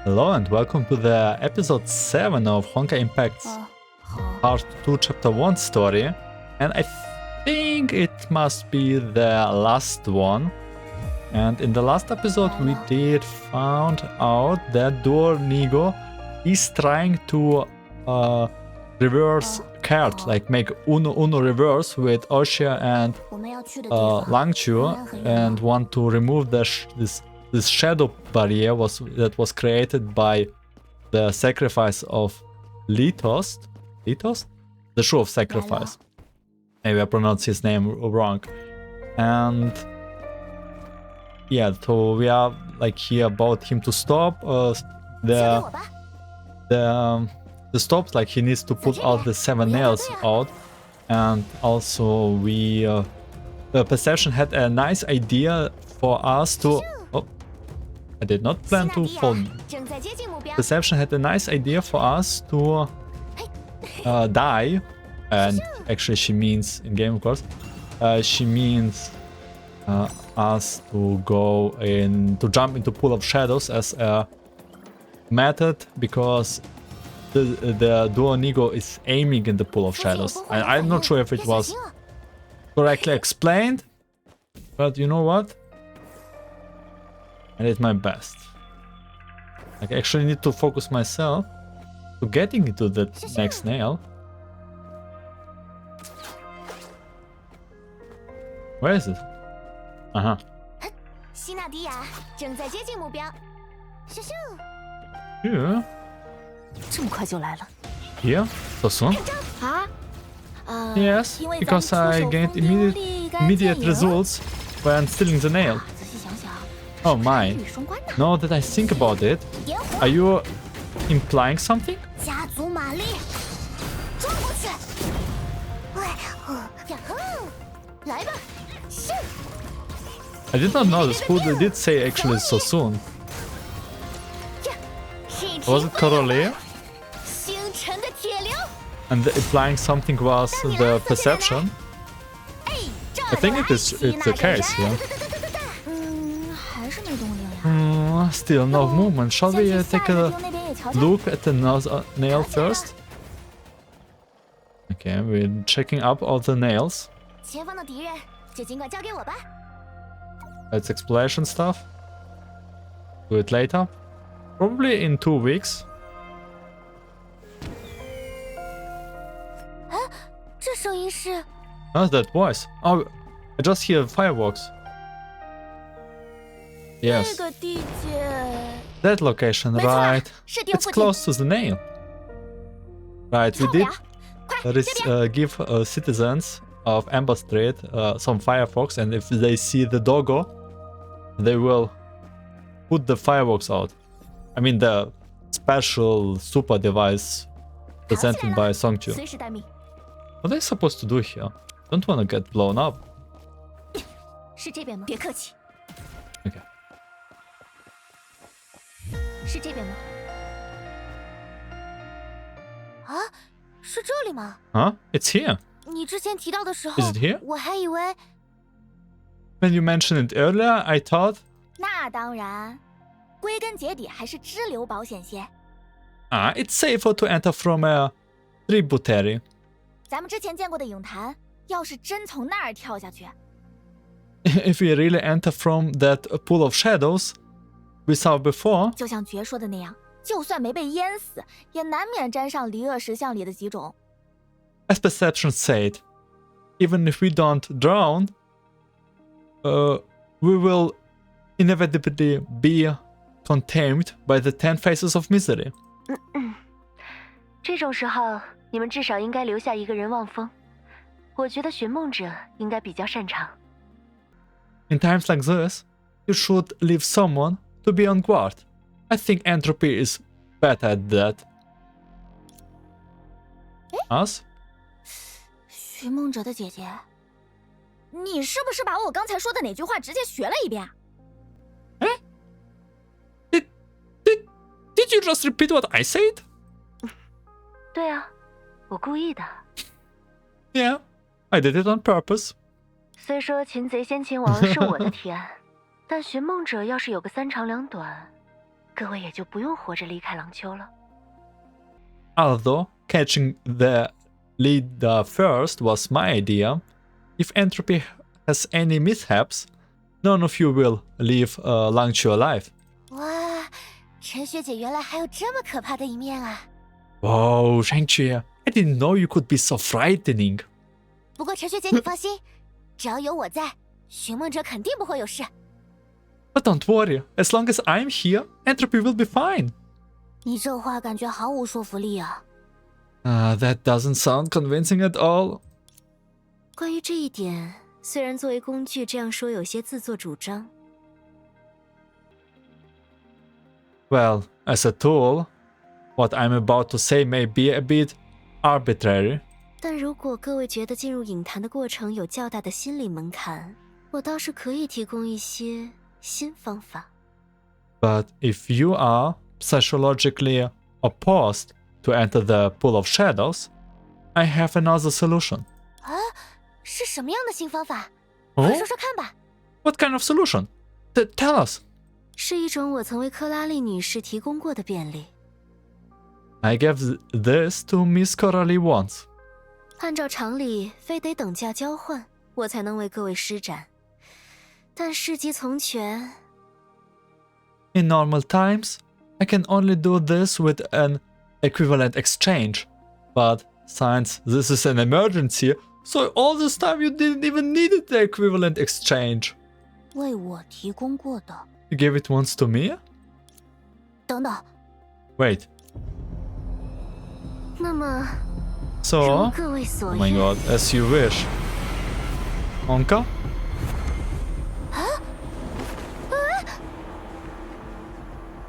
Hello and welcome to the episode 7 of Honkai Impact's Part 2 Chapter 1 story. And I think it must be the last one. And in the last episode we did found out that Dornigo is trying to reverse card, like make Uno reverse with Oshia and Langchu, and want to remove this shadow barrier that was created by the sacrifice of Litost? The shoe of sacrifice. Maybe I pronounced his name wrong. And yeah, so we are like here about him to stop the stops, like he needs to put out the 7 nails out. And also we Perception had a nice idea for us to I did not plan to fall. Perception had a nice idea for us to die, and actually she means in game, of course, she means us to jump into pool of shadows as a method, because the Duonigo is aiming in the pool of shadows. I'm not sure if it was correctly explained, but you know what? I did my best. I actually need to focus myself to getting into the next nail. Where is it? Uh-huh. Here? Here? So soon? Yes, because I gained immediate results when stealing the nail. Oh my. Now that I think about it, are you implying something? I did not notice who they did say actually so soon. Was it Corolea? And the implying something was the perception? I think it's the case here. Still no movement. Shall we take a look at the nail first? Okay, we're checking up all the nails. That's exploration stuff. Do it later. Probably in 2 weeks. How's that voice? Oh, I just hear fireworks. Yes. That location, right. It's close to the nail. Right, we did give citizens of Amber Street some fireworks, and if they see the doggo, they will put the fireworks out. I mean the special super device presented by Songchu. What are they supposed to do here? Don't want to get blown up. Okay. Huh? It's here. Is it here? When you mentioned it earlier, I thought... it's safer to enter from a tributary. If we really enter from that pool of shadows we saw before... As Perception said, even if we don't drown, we will inevitably be contained by the 10 faces of misery. 这种时候，你们至少应该留下一个人望风。我觉得寻梦者应该比较擅长。In times like this, you should leave someone to be on guard. I think Entropy is better at that. Us? 寻梦者的姐姐，你是不是把我刚才说的哪句话直接学了一遍？ Did you just repeat what I said? 对啊，我故意的。Yeah, I did it on purpose. 虽说擒贼先擒王是我的提案，但寻梦者要是有个3长2短，各位也就不用活着离开廊丘了。Although catching the lead first was my idea, if entropy has any mishaps, none of you will leave Langchu alive. 哇，陈学姐原来还有这么可怕的一面啊！ Whoa, Shang-Chi, I didn't know you could be so frightening. 不过陈学姐你放心，只要有我在，寻梦者肯定不会有事。 But don't worry, as long as I'm here, entropy will be fine. 你这话感觉毫无说服力啊！ That doesn't sound convincing at all. 关于这一点，虽然作为工具这样说有些自作主张。 Well, as a tool, what I'm about to say may be a bit arbitrary. 但如果各位觉得进入影坛的过程有较大的心理门槛，我倒是可以提供一些新方法。 But if you are psychologically opposed to enter the pool of shadows, I have another solution. 啊，是什么样的新方法？ Oh? 快说说看吧。 What kind of solution? Tell us. 是一种我曾为克拉丽女士提供过的便利。 I gave this to Miss Coralie once. 按照常理，非得等价交换，我才能为各位施展。但事急从权。 In normal times, I can only do this with an equivalent exchange. But since this is an emergency, so all this time you didn't even need the equivalent exchange. 为我提供过的。 You gave it once to me? 等等， Wait. 那么， So, 如各位所 oh my 愿。 god, as you wish. Honka?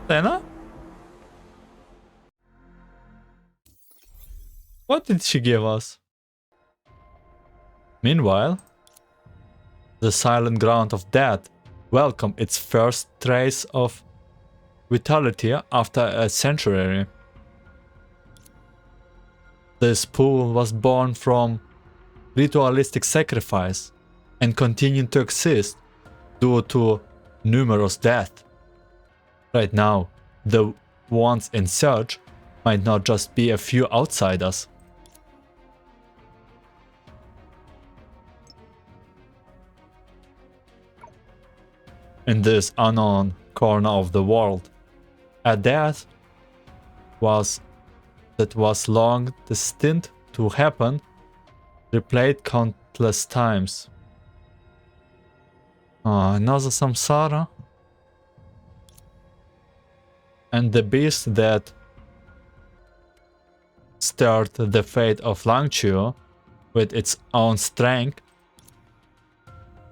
Lena? What did she give us? Meanwhile, the silent ground of death welcomed its first trace of vitality after a century. This pool was born from ritualistic sacrifice and continued to exist due to numerous deaths. Right now, the ones in search might not just be a few outsiders. In this unknown corner of the world, a death that was long destined to happen replayed countless times. Another samsara. And the beast that stirred the fate of Langchu with its own strength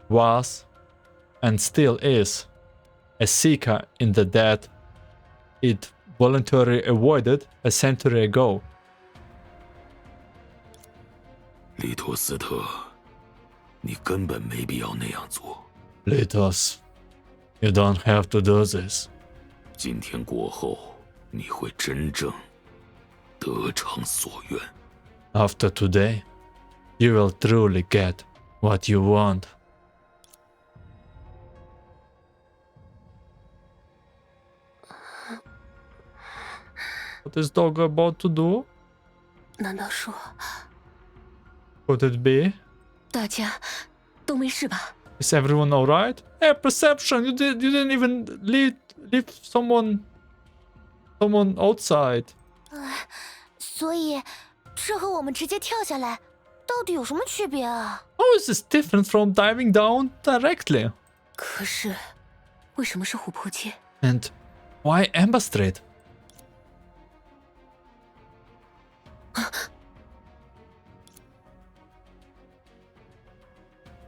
was, and still is, a seeker in the death it voluntarily avoided a century ago. 利托斯特，你根本没必要那样做。 Litost, you don't have to do this. 今天过后，你会真正得偿所愿。 After today, you will truly get what you want. What is doggo about to do? 难道说 Could it be? 大家都没事吧？ Is everyone alright? Hey, perception! You didn't even leave someone outside. 所以这和我们直接跳下来，到底有什么区别啊？ How is this different from diving down directly? 可是，为什么是琥珀街？ And why Amber Street?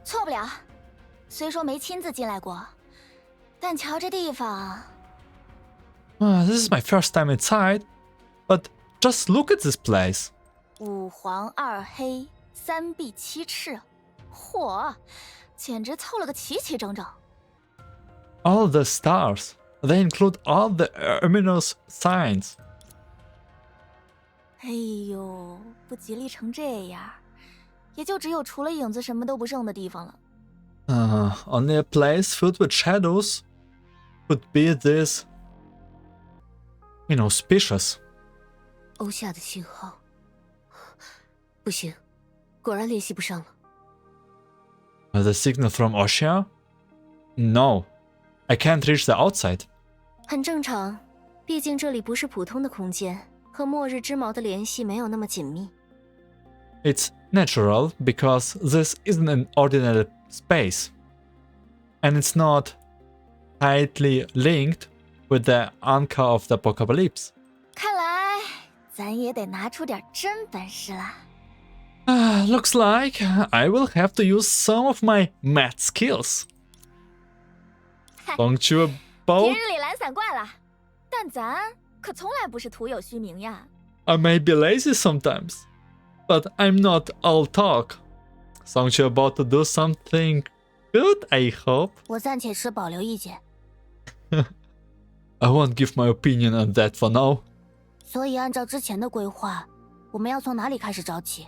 错不了，虽说没亲自进来过，但瞧这地方， This is my first time inside, but just look at this place. 5黄2黑3碧7赤，嚯，简直凑了个齐齐整整。 All the stars. They include all the ominous signs. 哎呦，不吉利成这样，也就只有除了影子什么都不剩的地方了。Only a place filled with shadows could be this inauspicious. 欧夏的信号，不行，果然联系不上了。The signal from Oshia? No, I can't reach the outside. 很正常，毕竟这里不是普通的空间，和末日之矛的联系没有那么紧密。It's natural because this isn't an ordinary space, and it's not tightly linked with the Honkai of the Apocalypse. 看来咱也得拿出点真本事了。Looks like I will have to use some of my math skills. Don't you 平 about? 日里懒散惯了，但咱可从来不是徒有虚名呀。I may be lazy sometimes, but I'm not all talk. Aren't you about to do something good, I hope? 我暂且持保留意见。I won't give my opinion on that for now. 所以按照之前的规划，我们要从哪里开始找起？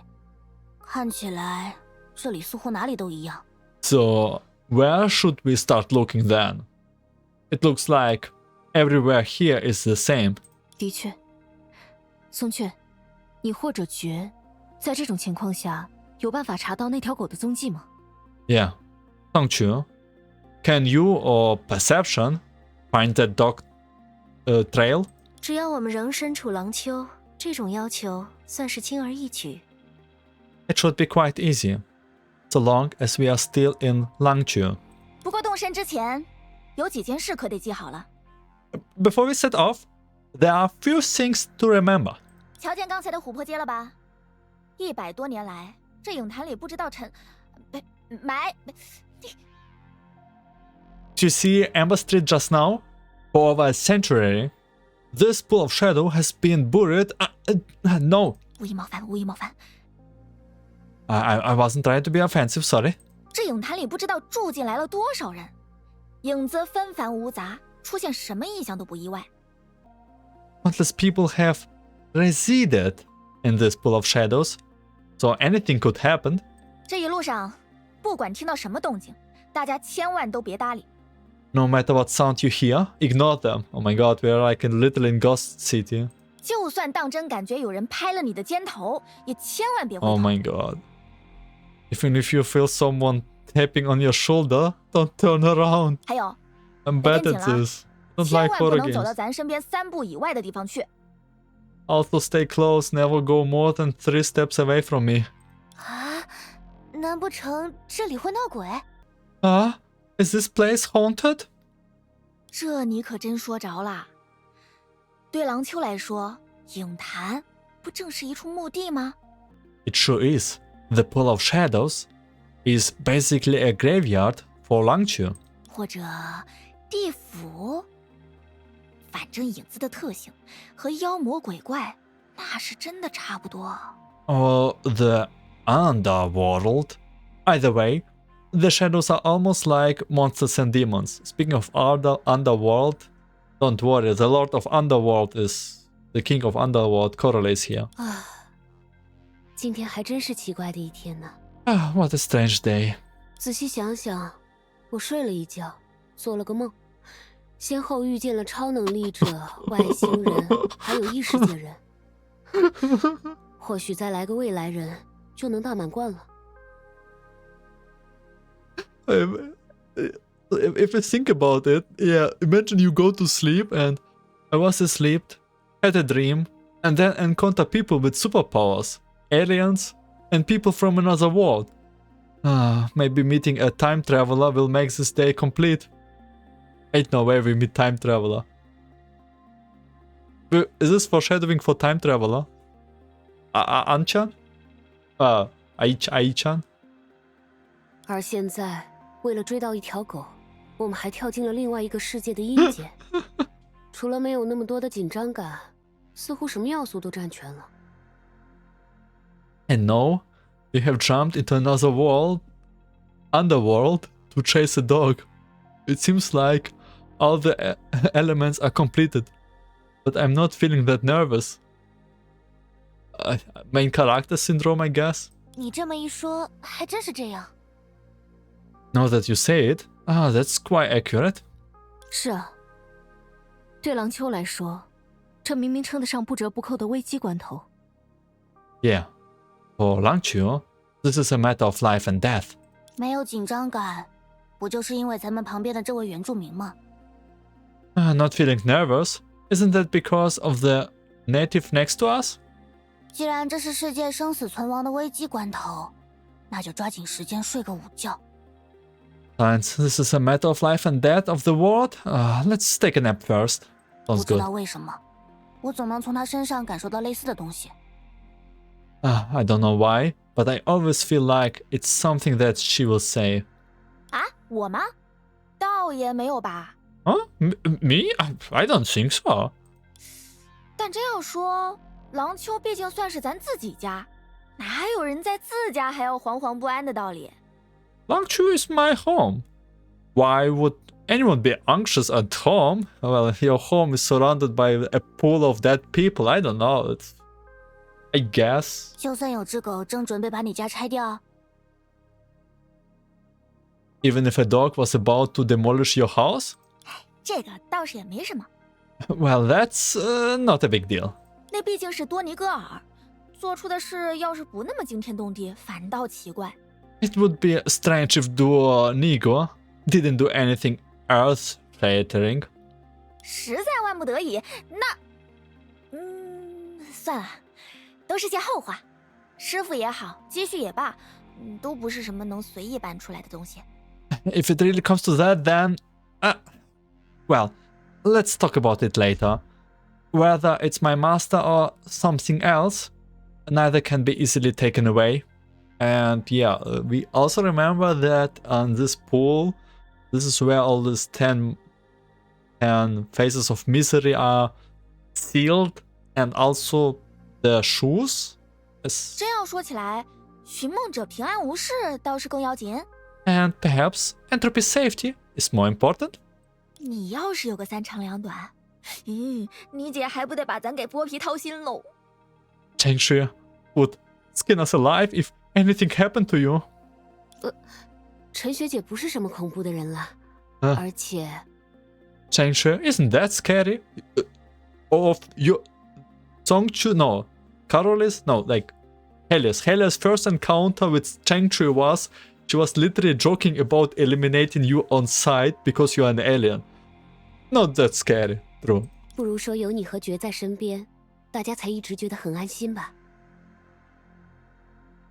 看起来这里似乎哪里都一样。So, where should we start looking then? It looks like everywhere here is the same. 的确，松雀，你或者觉，在这种情况下，有办法查到那条狗的踪迹吗？ Yeah. Sangchu, can you or Perception find that dog trail? 只要我们仍身处廊丘，这种要求算是轻而易举。It should be quite easy, so long as we are still in Langchu. 不过动身之前，有几件事可得记好了。Before we set off, there are a few things to remember. 瞧见刚才的琥珀街了吧？100多年来，这影坛里不知道埋。Did you see Amber Street just now? For over a century, this pool of shadow has been buried. No, 无意冒犯，无意冒犯。I wasn't trying to be offensive, sorry. 这影坛里不知道住进来了多少人，影子纷繁无杂，出现什么异象都不意外。Countless people have resided in this pool of shadows, so anything could happen. 这一路上，不管听到什么动静，大家千万都别搭理。No matter what sound you hear, ignore them. Oh my god, we're like literally in Ghost City. 就算当真感觉有人拍了你的肩头，也千万别回头。Oh my god. Even if you feel someone tapping on your shoulder, don't turn around. 还有， I'm bad at this. Don't 千 like 万不 horror 能走到 games. 咱身边3步以外的地方去。 Also stay close, never go more than 3 steps away from me. 啊？难不成这里会闹鬼？ Is this place haunted? 这你可真说着啦。对廊丘来说，影坛不正是一处墓地吗？ It sure is. The Pool of Shadows is basically a graveyard for Langchu. 或者地府？反正影子的特性和妖魔鬼怪那是真的差不多。 Or the underworld. Either way, the shadows are almost like monsters and demons. Speaking of underworld, don't worry, the Lord of Underworld is the King of Underworld correlates here. 啊，今天还真是奇怪的一天呢。What a strange day. 仔细想想，我睡了一觉，做了个梦，先后遇见了超能力者、外星人，还有异世界人。或许再来个未来人，就能大满贯了。If you think about it, yeah, imagine you go to sleep and I was asleep, had a dream, and then encounter people with superpowers, aliens, and people from another world. Maybe meeting a time traveler will make this day complete. Ain't no way we meet time traveler. Is this foreshadowing for time traveler? Anchan? Aichan? 而现在，为了追到一条狗，我们还跳进了另外一个世界的阴间。除了没有那么多的紧张感，似乎什么要素都占全了。And no, you have jumped into another world, underworld, to chase a dog. It seems like all the elements are completed, but I'm not feeling that nervous. Main character syndrome, I guess. 你这么一说，还真是这样。Now that you say it, that's quite accurate. 是啊，对郎秋来说，这明明称得上不折不扣的危机关头。Yeah, for Langqiu, this is a matter of life and death. 没有紧张感，不就是因为咱们旁边的这位原住民吗？ Not feeling nervous? Isn't that because of the native next to us? 既然这是世界生死存亡的危机关头，那就抓紧时间睡个午觉。 Since this is a matter of life and death of the world, let's take a nap first. 不 Sounds 知 good. 道为什么，我总能从他身上感受到类似的东西。I don't know why, but I always feel like it's something that she will say. 啊，我吗？倒也没有吧。 Huh? Me? I don't think so. 但真要说，郎秋毕竟算是咱自己家，哪有人在自家还要惶惶不安的道理？ Langqiu is my home. Why would anyone be anxious at home? Well, your home is surrounded by a pool of dead people. I don't know. I guess. 就算有只狗正准备把你家拆掉， Even if a dog was about to demolish your house? 这个倒是也没什么。 Well, that's not a big deal. 那毕竟是多尼戈尔做出的事，要是不那么惊天动地，反倒奇怪。 It would be strange if Duo Nigo didn't do anything earth-shattering. 实在万不得已，那……算了，都是些后话。师傅也好，积蓄也罢，都不是什么能随意搬出来的东西。 If it really comes to that, then... well, let's talk about it later. Whether it's my master or something else, neither can be easily taken away. And yeah, we also remember that on this pool, this is where all these 10 phases of misery are sealed, and also the shoes. 真要说起来，寻梦者平安无事倒是更要紧。 And perhaps entropy safety is more important. 你要是有个三长两短，你姐还不得把咱给剥皮掏心喽？ Chengxue would skin us alive if anything happened to you. 陈学姐不是什么恐怖的人了，而且 Chengxue, isn't that scary? Of you, Zongchu, no, Carolis, no, like Helia's first encounter with Chengxue was she was literally joking about eliminating you on sight because you are an alien. Not that scary, true. 不如说有你和觉在身边，大家才一直觉得很安心吧。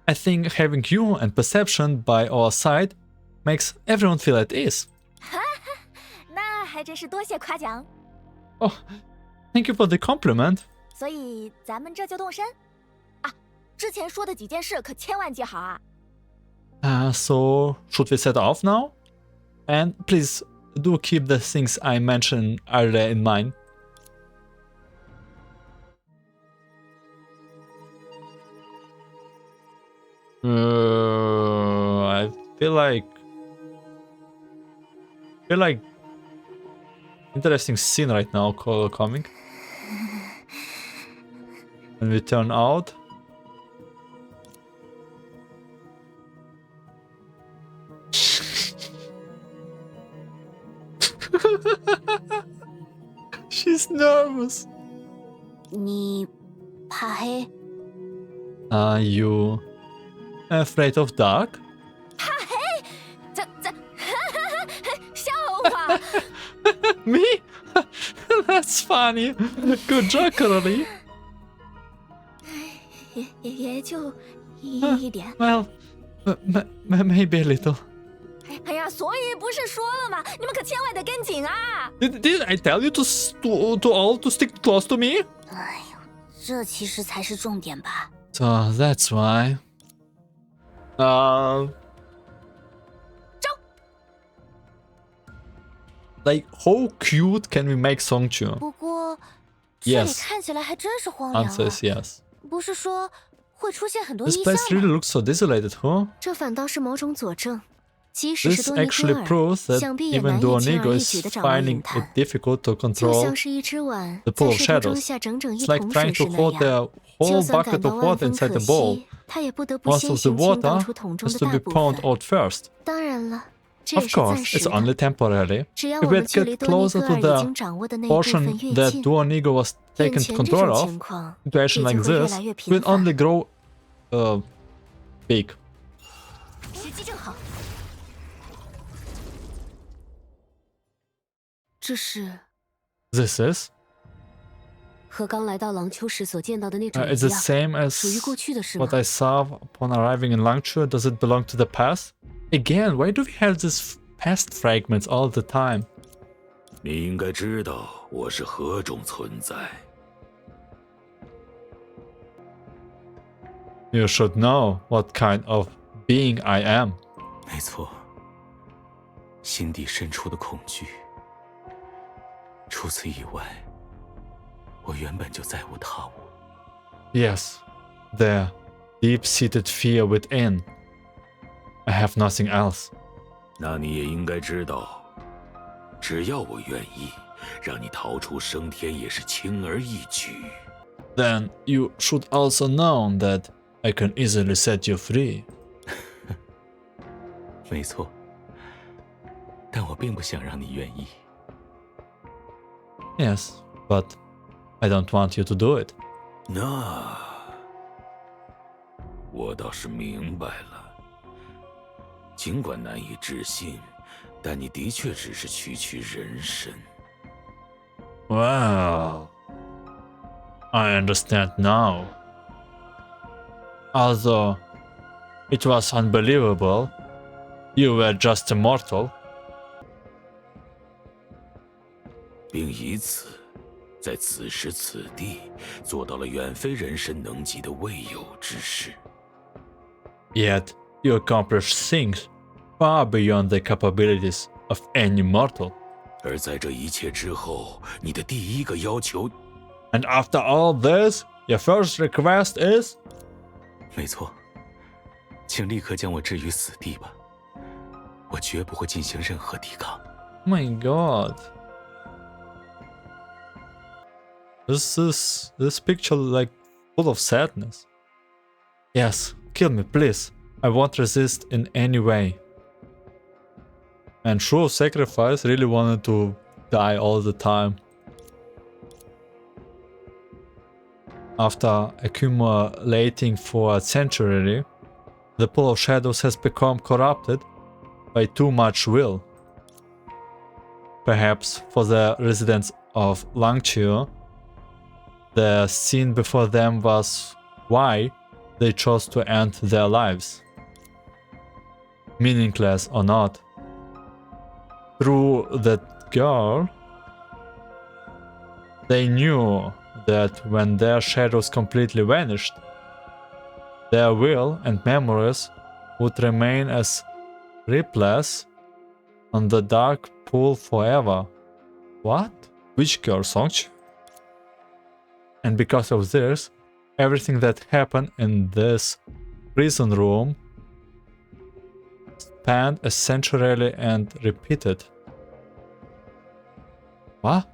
I think having you and perception by our side makes everyone feel at ease. 那还真是多谢夸奖。 Oh, thank you for the compliment. 所以咱们这就动身啊！之前说的几件事可千万记好啊！ So, should we set off now? And please do keep the things I mentioned earlier in mind. I feel like interesting scene right now coming. When we turn out. She's nervous. 你怕黑？ Are you afraid of dark? 这笑话！ Me? That's funny. Good job, Coralie. 也就一点。 Well, maybe a little. 哎呀，所以不是说了吗？你们可千万得跟紧啊！ Did I tell you to all to stick close to me? 哎呦，这其实才是重点吧。 So that's why. 走。 Like, how cute can we make Songchu? 不过这里 Yes. 看起来还真是荒凉 Answer 啊。 is yes. 不是说会出现很多 This 异象 place really 吗？ looks so desolated, huh? 这反倒是某种佐证。即使是 This 多尼 actually 戈尔， proves that 想必也 even 难 though 以轻 Nigo 而易 is 举地掌握 finding 影 it 坛， difficult to 就 control 像是一只碗 the 在 pool of 水盆中 shadows. 下整整一 It's like 桶 trying 水 to 时那 hold 样。 the 就 whole 算 bucket 感到 of 万 water 分 inside 可 the bowl. 惜，他也不得不 Most 先 of the 行倾倒 water 出桶中 has 的 to 大 be 部 poured 分。 out first. 当然了， Of course, it's only temporary. 只要 If 我 we 们 had 距 get 离多尼 closer 戈 to 尔已 the 经掌握的那一部分 portion 越 that 近， Duonigo was 眼 taken 前这 control 种 of, 情况 situation 也 like 就会越 this 来越 will 频繁。 only grow big. 时机正好。这是 This is 和刚来到廊丘时所见到的那种 it's 一 the 样， same 属于 as 过去的是吗 what？I saw upon arriving in Langchu. Does it belong to the past? Again, why do we have these past fragments all the time? 你应该知道我是何种存在。 You should know what kind of being I am. 没错，心底深处的恐惧。除此以外，我原本就再无他物。 Yes, the deep-seated fear within. I have nothing else. 那你也应该知道，只要我愿意，让你逃出升天也是轻而易举。 Then you should also know that I can easily set you free. 没错，但我并不想让你愿意。 Yes, but I don't want you to do it. 那我倒是明白了。尽管难以置信，但你的确只是区区人身。 Well, I understand now. Although it was unbelievable, you were just a mortal. 并以此，在此时此地做到了远非人身能及的未有之事。 Yet you accomplished things far beyond the capabilities of any mortal. 而在这一切之后，你的第一个要求， And after all this, your first request is? 没错，请立刻将我置于死地吧，我绝不会进行任何抵抗。 My God. This picture like full of sadness. Yes, kill me, please. I won't resist in any way. And True Sacrifice really wanted to die all the time. After accumulating for a century, the pool of shadows has become corrupted by too much will. Perhaps for the residents of Langchu, the scene before them was why they chose to end their lives. Meaningless or not. Through that girl, they knew that when their shadows completely vanished, their will and memories would remain as ripples on the dark pool forever. What? Which girl, Songchi? And because of this, everything that happened in this prison room spanned a century and repeated. What?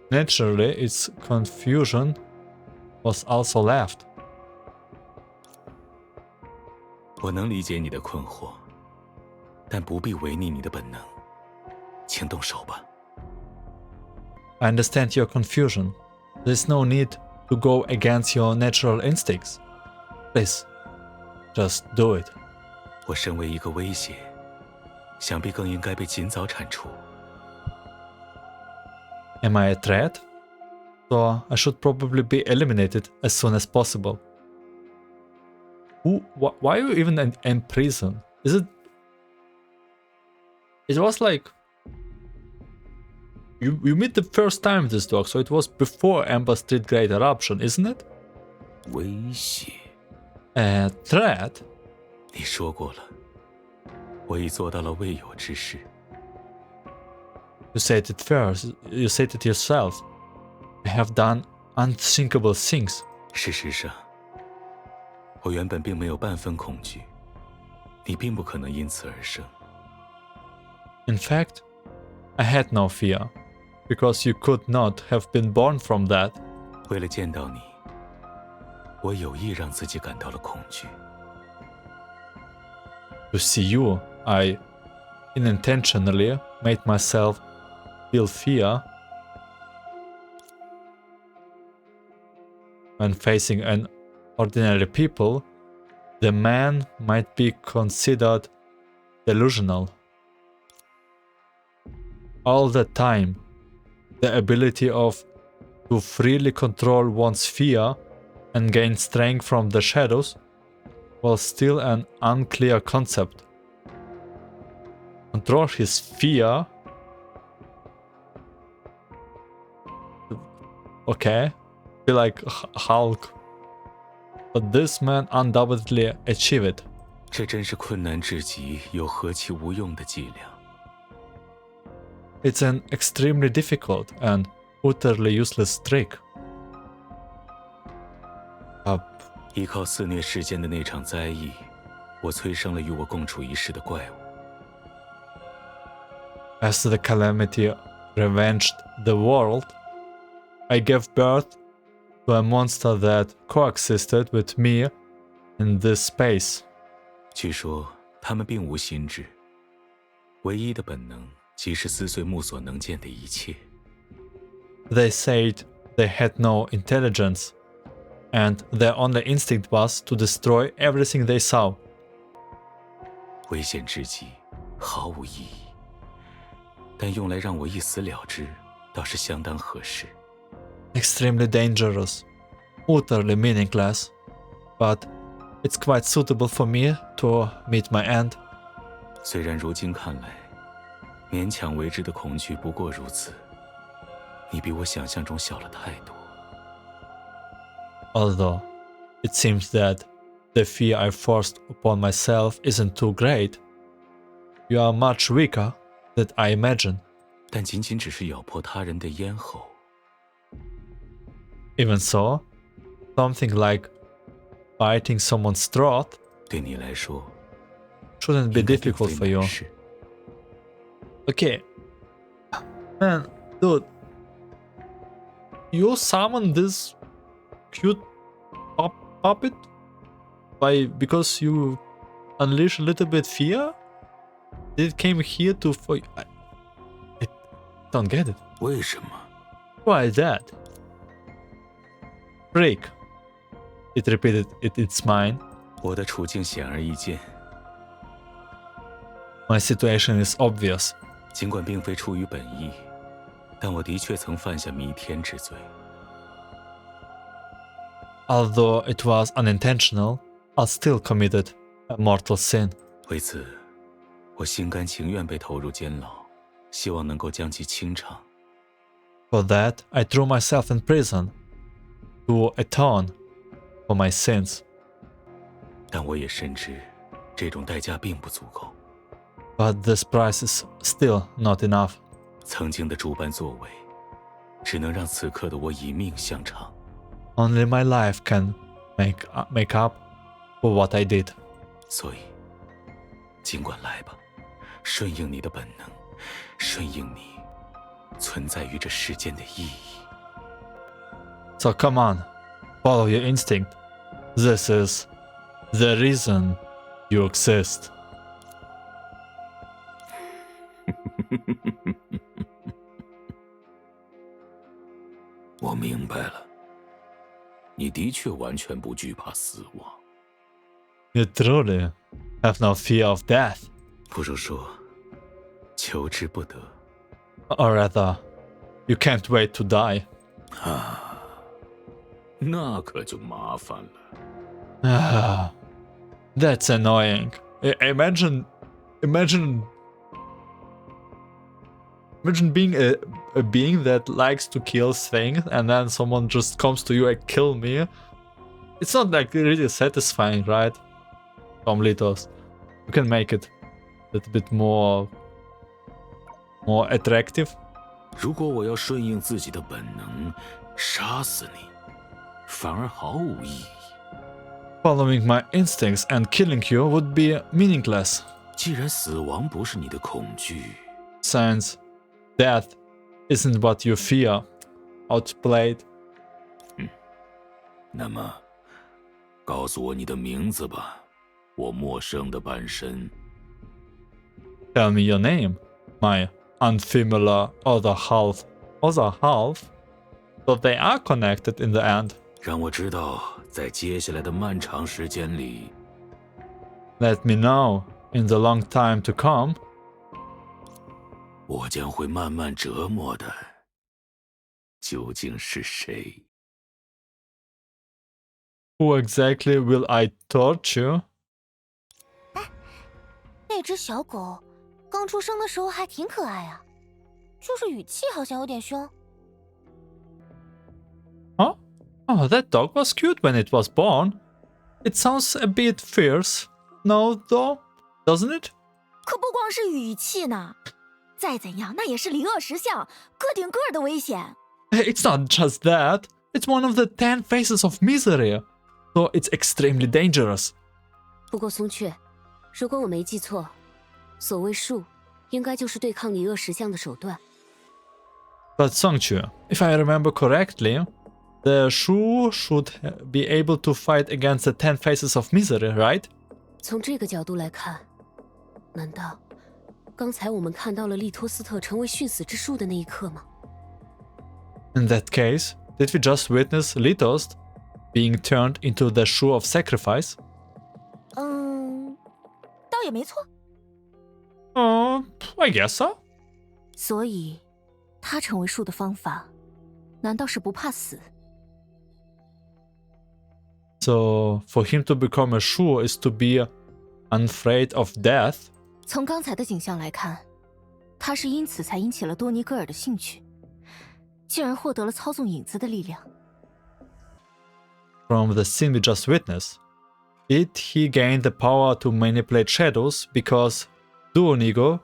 Naturally, its confusion was also left. 我能理解你的困惑，但不必违逆你的本能，请动手吧。 I understand your confusion. There's no need to go against your natural instincts. Please, just do it. 我身为一个威胁，想必更应该被尽早铲除。 Am I a threat? So I should probably be eliminated as soon as possible. Why are you even in prison? Is it... It was like... You meet the first time this dog, so it was before Amber Street Great Eruption, isn't it? 威胁？ A threat? 你说过了，我已做到了未有之事。 You said it first. You said it yourself. I have done unthinkable things. 事实上，我原本并没有半分恐惧，你并不可能因此而生。 In fact, I had no fear, because you could not have been born from that. 为了见到你，我有意让自己感到了恐惧。to see you, I unintentionally made myself feel fear when facing an ordinary people. The man might be considered delusional. All the time, the ability to freely control one's fear and gain strength from the shadows was still an unclear concept. Control his fear? Okay, feel like Hulk. But this man undoubtedly achieved it. 这真是困难至极又何其无用的伎俩。 It's an extremely difficult and utterly useless trick. 依靠肆虐世间的那场灾异，我催生了与我共处一室的怪物。 As the calamity ravaged the world, I gave birth to a monster that coexisted with me in this space. 据说他们并无心智，唯一的本能即是撕碎目所能见的一切。 They said they had no intelligence, and their only instinct was to destroy everything they saw. 危险至极，毫无意义，但用来让我一死了之，倒是相当合适。 Extremely dangerous, utterly meaningless, but it's quite suitable for me to meet my end. 虽然如今看来，勉强为之的恐惧不过如此，你比我想象中小了太多。 Although it seems that the fear I forced upon myself isn't too great, you are much weaker than I imagine. 但仅仅只是咬破他人的咽喉。 Even so, something like biting someone's throat 对你来说 shouldn't be 应该并 difficult 非 for you. 难事。 Okay. Man, dude. You summoned this cute puppet because you unleash a little bit fear? It came here to I don't get it. 为什么？ Why that? Freak. It repeated it in its mind. 我的处境显而易见， My situation is obvious. 尽管并非出于本意，但我的确曾犯下弥天之罪。 Although it was unintentional, I still committed a mortal sin. 为此，我心甘情愿被投入监牢，希望能够将其清偿。 For that, I threw myself in prison to atone for my sins. 但我也深知，这种代价并不足够。 But this price is still not enough. 曾经的诸般作为，只能让此刻的我以命相偿。 Only my life can make up for what I did. 所以，尽管来吧，顺应你的本能，顺应你存在于这世间的意义。 So come on, follow your instinct. This is the reason you exist. 我明白了，你的确完全不惧怕死亡。 You truly have no fear of death. 不如说，求之不得。 Or rather, you can't wait to die. 那可就麻烦了。 Ah, that's annoying. Imagine being a being that likes to kill things and then someone just comes to you and kill me. It's not like really satisfying, right? From Litost. You can make it a little bit more attractive. 如果我要顺应自己的本能，杀死你，反而毫无意义。 Following my instincts and killing you would be meaningless, 既然死亡不是你的恐惧， since death isn't what you fear. Outplayed. 那么，告诉我你的名字吧，我陌生的半身。Tell me your name, my unfamiliar other half. So they are connected in the end. 让我知道，在接下来的漫长时间里， Let me know in the long time to come. 我将会慢慢折磨的，究竟是谁？ Who exactly will I torture? 那只小狗刚出生的时候还挺可爱啊，就是语气好像有点凶。 Huh? Oh, that dog was cute when it was born. It sounds a bit fierce. No, though, doesn't it? 可不光是语气呢，再怎样那也是离恶石像，个顶个的危险。 It's not just that. It's one of the 10 faces of misery. So it's extremely dangerous. 不过松雀，如果我没记错，所谓术，应该就是对抗离恶石像的手段。 But Songchu, if I remember correctly, the Shu should be able to fight against the 10 faces of misery, right? 从这个角度来看，难道刚才我们看到了利托斯特成为殉死之树的那一刻吗？ In that case, did we just witness Litost being turned into the Shu of sacrifice? 倒也没错。 I guess so. 所以，他成为树的方法，难道是不怕死？ So, for him to become a Shu is to be unafraid of death? 从刚才的景象来看，他是因此才引起了多尼戈尔的兴趣，竟然获得了操纵影子的力量。 From the scene we just witnessed, did he gain the power to manipulate shadows because Duonigo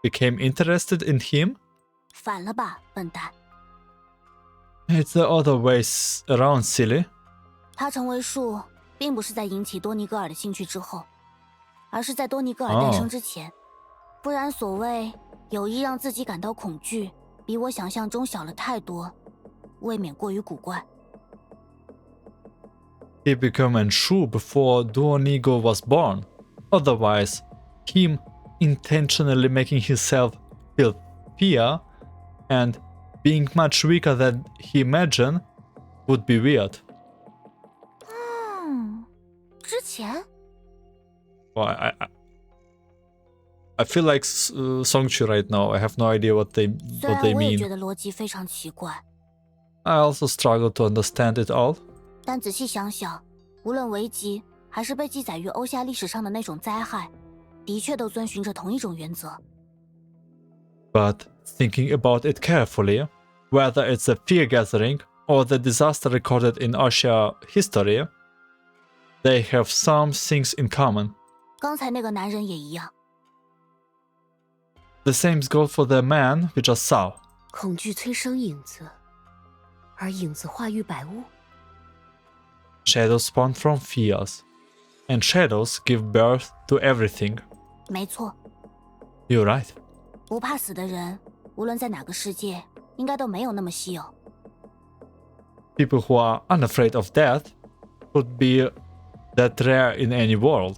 became interested in him? 反了吧，笨蛋！ It's the other way around, silly. 他成为树，并不是在引起多尼戈尔的兴趣之后，而是在多尼戈尔诞生之前。不然，所谓有意让自己感到恐惧，比我想象中小了太多，未免过于古怪。 He became a Shu before Duonigo was born. Otherwise, him intentionally making himself feel fear and being much weaker than he imagined would be weird. 之前 Well, I feel like Songchu right now. I have no idea what they 虽然我也觉 mean. 得逻辑非常奇怪， I also struggle to understand it all. 但仔细想想，无论危机还是被记载于欧夏历史上的那种灾害，的确都遵循着同一种原则。 But thinking about it carefully, whether it's a fear gathering or the disaster recorded in Asia history, they have some things in common. 刚才那个男人也一样。 The same goes for the man we just saw. 恐惧催生影子，而影子化育百物。 Shadows spawn from fears, and shadows give birth to everything. 没错， You're right. 不怕死的人，无论在哪个世界，应该都没有那么稀有。 People who are unafraid of death would be that rare in any world.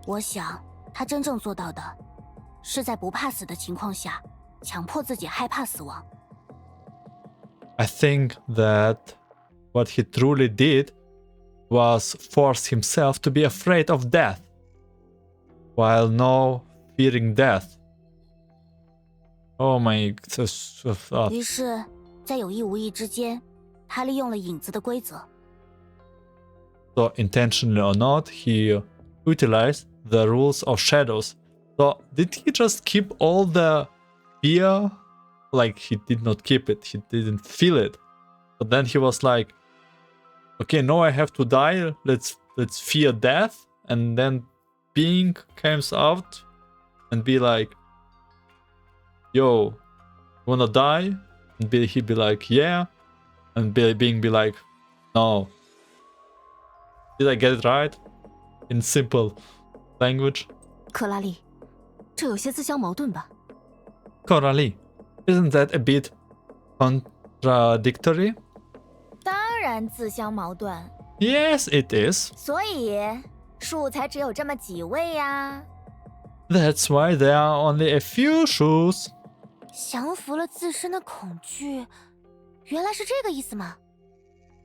我想，他真正做到的，是在不怕死的情况下，强迫自己害怕死亡。 I think that what he truly did was force himself to be afraid of death, while no fearing death. Oh my... 于是，在有意无意之间，他利用了影子的规则。 So intentionally or not, he utilized the rules of shadows. So did he just keep all the fear? Like he did not keep it, he didn't feel it. But then he was like, okay, now I have to die, let's fear death. And then Being comes out and be like, yo, wanna die? And he'd be like, yeah. And Being be like, no. Did I get it right? In simple language? 克拉丽，这有些自相矛盾吧？ Coralie, isn't that a bit contradictory? 当然自相矛盾， Yes, it is. 所以树才只有这么几位呀。That's why there are only a few shoes. 降服了自身的恐惧，原来是这个意思吗？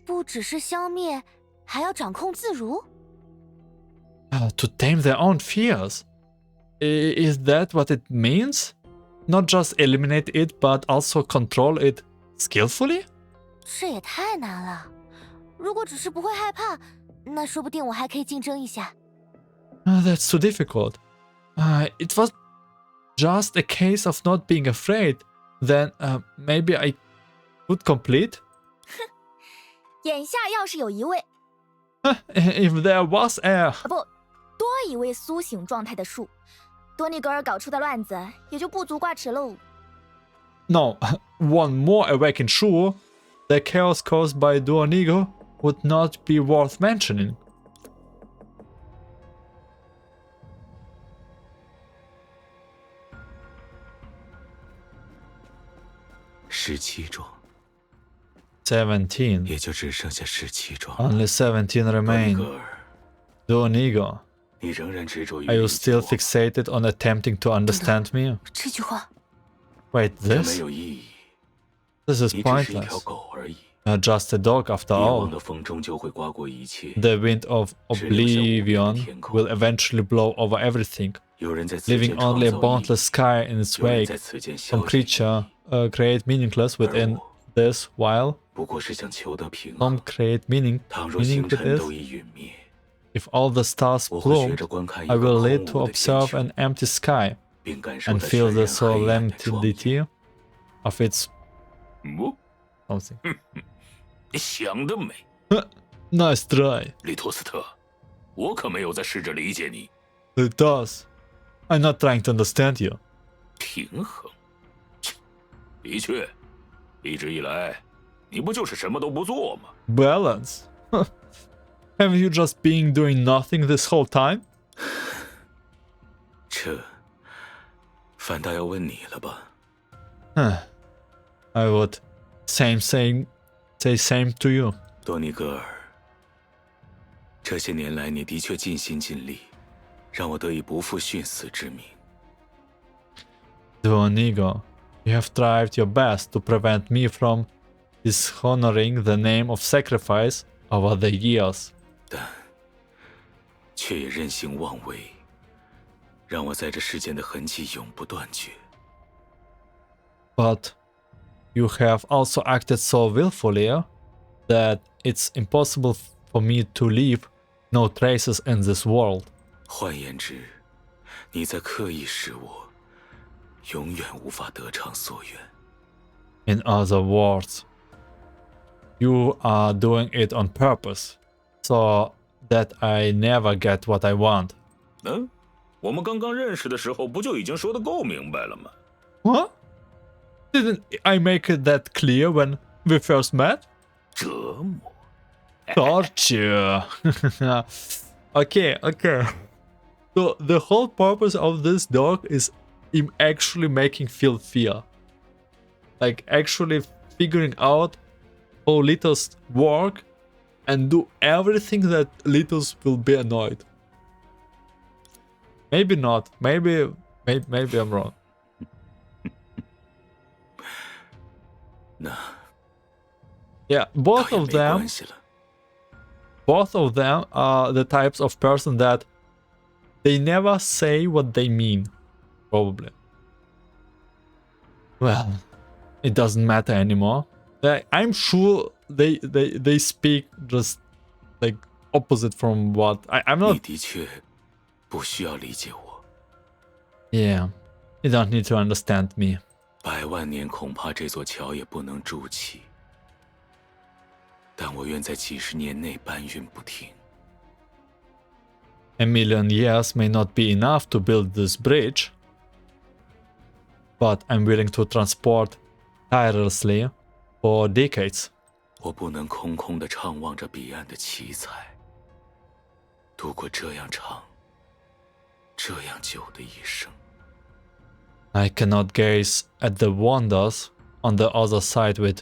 不只是消灭，还要掌控自如。To tame their own fears. Is that what it means? Not just eliminate it, but also control it skillfully? 这也太难了。如果只是不会害怕，那说不定我还可以竞争一下。That's too difficult. It was just a case of not being afraid. Then maybe I could complete? 眼下要是有一位， If there was a... 不，多一位苏醒状态的树，多尼格尔搞出的乱子也就不足挂齿喽。No, one more awakened Shu, the chaos caused by Duonigo would not be worth mentioning. 17桩， 17. 也就只剩下17桩。 Only 17多尼 remain. 格尔， Duonigo, 你仍然执着于 are you 理解 still 我， fixated on attempting to understand me? 这句话 Wait, 这没 this? 有意义。 This is 你只是一条 pointless. 狗而已。 You're just a dog after 遗忘 all. 的风终究会刮过一切。 The wind of oblivion will eventually blow over everything, 有人在此 leaving 间创 only a 造意义， boundless sky in its 有人 wake. 在此间 Some 消解意义 creature create meaningless within this, while 不过是想求得平 some 衡。 create meaning 倘若 with 星辰 this. 都已陨灭， If all the stars 我会学 bloom, 着观看一 I 个 will 空 lead 无 to 的天 observe 穹， an empty sky 并感受 and 它 feel 全 the 然黑暗的庄严。 solemnity of its 嗯， something. 你想得美， Nice try. 利托斯特，我可没有在试着理解你。 It does. I'm not trying to understand you. 平衡，切的确，一直以来，你不就是什么都不做吗？ Balance. Haven't you just been doing nothing this whole time? 这反倒要问你了吧？ I would say same to you. 多尼格尔，这些年来你的确尽心尽力，让我得以不负殉死之名。 Duonigo, you have tried your best to prevent me from dishonoring the name of sacrifice over the years. 但却也任性妄为，让我在这世间的痕迹永不断绝。 But you have also acted so willfully that it's impossible for me to leave no traces in this world. 换言之，你在刻意使我永远无法得偿所愿。 In other words, you are doing it on purpose, so that I never get what I want. 嗯，我们刚刚认识的时候，不就已经说得够明白了吗？ What? Didn't I make it that clear when we first met? 折磨， Torture. Okay. So the whole purpose of this dog is him actually making Phil fear. Like actually figuring out how Litost work and do everything that Litost will be annoyed. Maybe not. Maybe I'm wrong. 那 Yeah, 倒 both 也 of 没 them 关系了。 both of them are the types of person that they never say what they mean, probably. Well, it doesn't matter anymore. I'm sure they speak just like opposite from what I'm 你 not. 的确不需要理解我， Yeah, you don't need to understand me. 百万年恐怕这座桥也不能筑起，但我愿在几十年内搬运不停。 A million years may not be enough to build this bridge, but I'm willing to transport tirelessly for decades. 我不能空空地怅望着彼岸的七彩，度过这样长、这样久的一生。 I cannot gaze at the wonders on the other side with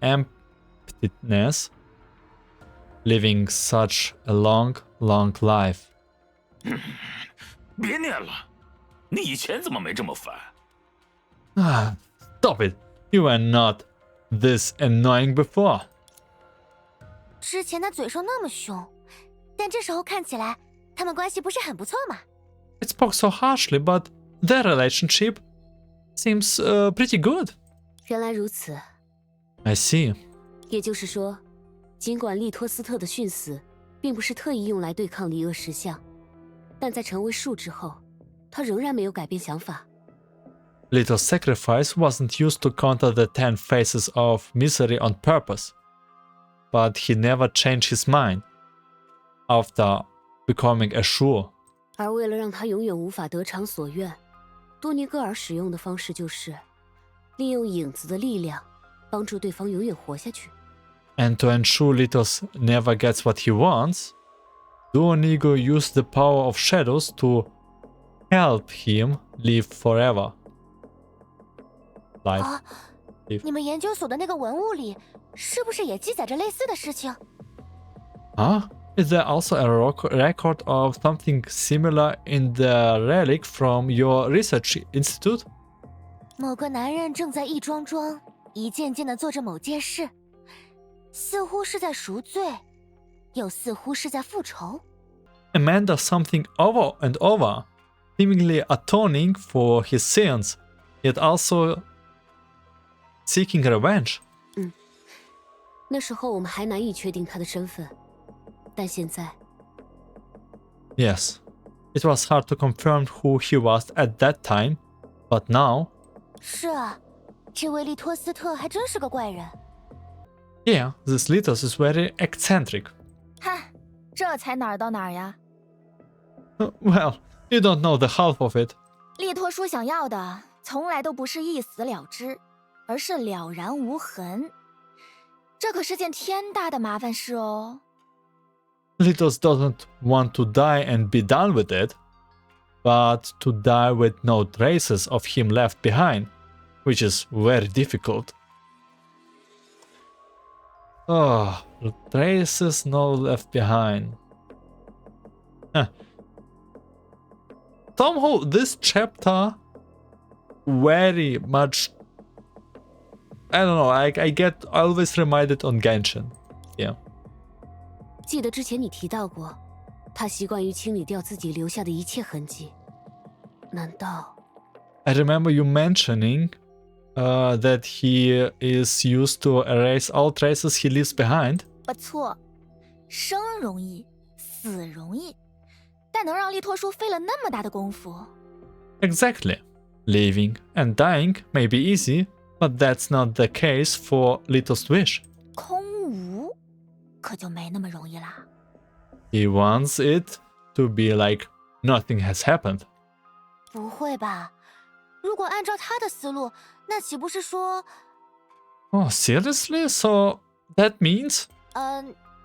emptiness, living such a long life. 别念了，你以前怎么没这么烦？ Ah, stop it. You were not this annoying before. 之前他嘴上那么凶，但这时候看起来他们关系不是很不错嘛。I spoke so harshly, but their relationship seems pretty good. 原来如此。 I see. 也就是说，尽管利托斯特的殉死并不是特意用来对抗离恶石像，但在成为树之后，他仍然没有改变想法。 Lito's sacrifice wasn't used to counter the 10 faces of misery on purpose, but he never changed his mind after becoming a shrew. 而为了让他永远无法得偿所愿，多尼戈尔使用的方式就是利用影子的力量，帮助对方永远活下去。 And to ensure Litos never gets what he wants, Doggo used the power of shadows to help him live forever. Life. 啊，你们研究所的那个文物里，是不是也记载着类似的事情？ Huh? Is there also a record of something similar in the relic from your research institute? 某个男人正在一桩桩、一件件的做着某件事，似乎是在赎罪，又似乎是在复仇。 A man does something over and over, seemingly atoning for his sins, yet also seeking revenge. 那时候我们还难以确定他的身份，但现在 Yes, it was hard to confirm who he was at that time, but now, 是啊，这位利托斯特还真是个怪人。 yeah, this Litos is very eccentric. 嗨，这才哪儿到哪儿呀？ Well, you don't know the half of it. 利托叔想要的从来都不是一死了之，而是了然无痕。这可是件天大的麻烦事哦。 Litos doesn't want to die and be done with it, but to die with no traces of him left behind, which is very difficult. Oh, traces no left behind. Huh. Somehow this chapter very much, I don't know, I get always reminded on Genshin. Yeah. 记得之前你提到过，他习惯于清理掉自己留下的一切痕迹。难道 I remember you mentioning that he is used to erase all traces he leaves behind. 不错，生容易，死容易，但能让利托叔费了那么大的功夫。 Exactly. Living and dying may be easy, but that's not the case for Lito's wish. 空无，可就没那么容易啦。 He wants it to be like nothing has happened. 不会吧？如果按照他的思路，那岂不是说， Oh, seriously? So that means?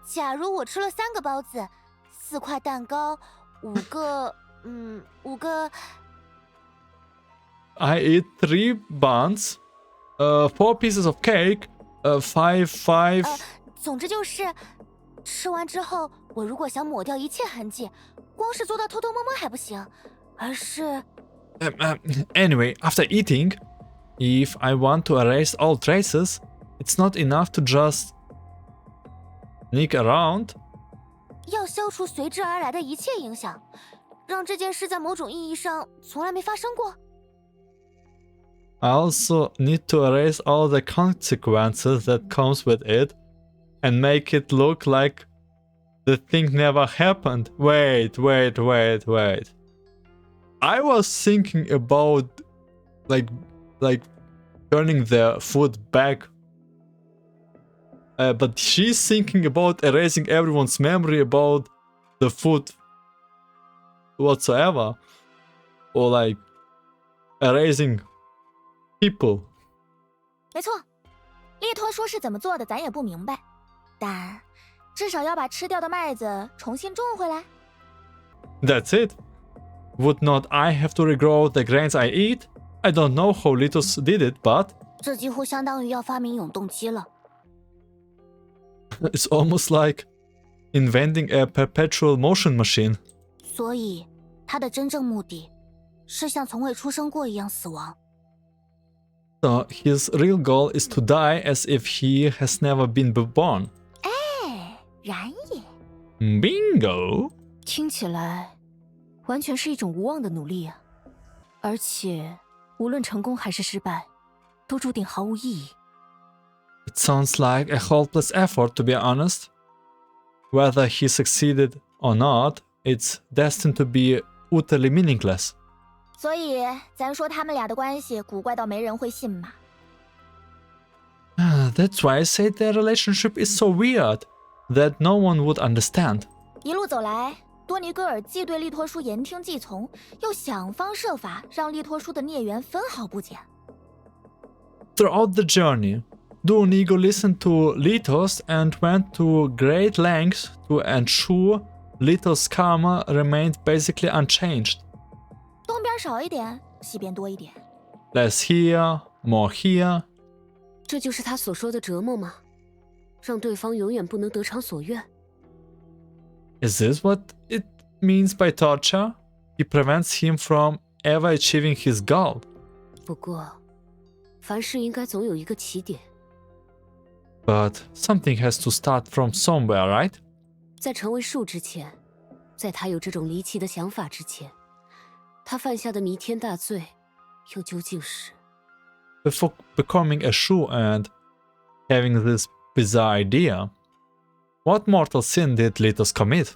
假如我吃了3个包子，4块蛋糕，5个， I eat 3 buns, 4 pieces of cake, 5. 总之就是，吃完之后，我如果想抹掉一切痕迹，光是做到偷偷摸摸还不行，而是 Anyway, after eating, if I want to erase all traces, it's not enough to just sneak around. 要消除随之而来的一切影响，让这件事在某种意义上从来没发生过。 I also need to erase all the consequences that comes with it and make it look like the thing never happened. Wait. I was thinking about like turning the food back. But she's thinking about erasing everyone's memory about the food whatsoever. Or like erasing people. 没错，利托叔是怎么做的，咱也不明白，但至少要把吃掉的麦子重新种回来。 That's it. Would not I have to regrow the grains I eat? I don't know how Litos did it, but 这几乎相当于要发明永动机了。 it's almost like inventing a perpetual motion machine. 所以，他的真正目的是像从未出生过一样死亡。So his real goal is to die as if he has never been born. 哎，然也。Bingo! 听起来完全是一种无望的努力啊！而且无论成功还是失败，都注定毫无意义。It sounds like a hopeless effort, to be honest. Whether he succeeded or not, it's destined to be utterly meaningless. 所以咱说他们俩的关系古怪到没人会信嘛。That's why I say their relationship is so weird that no one would understand. 一路走来，多尼戈尔既对利托叔言听计从，又想方设法让利托叔的孽缘分毫不减。Throughout the journey, Donigo listened to Litost and went to great lengths to ensure Litost's karma remained basically unchanged. 东边少一点，西边多一点。Less here, more here. 这就是他所说的折磨吗？让对方永远不能得偿所愿。Is this what it means by torture? It prevents him from ever achieving his goal. 不过，凡事应该总有一个起点。But something has to start from somewhere, right? 在成为树之前，在他有这种离奇的想法之前，他犯下的弥天大罪，又究竟是？ Before becoming a shoe and having this bizarre idea, what mortal sin did Litost commit?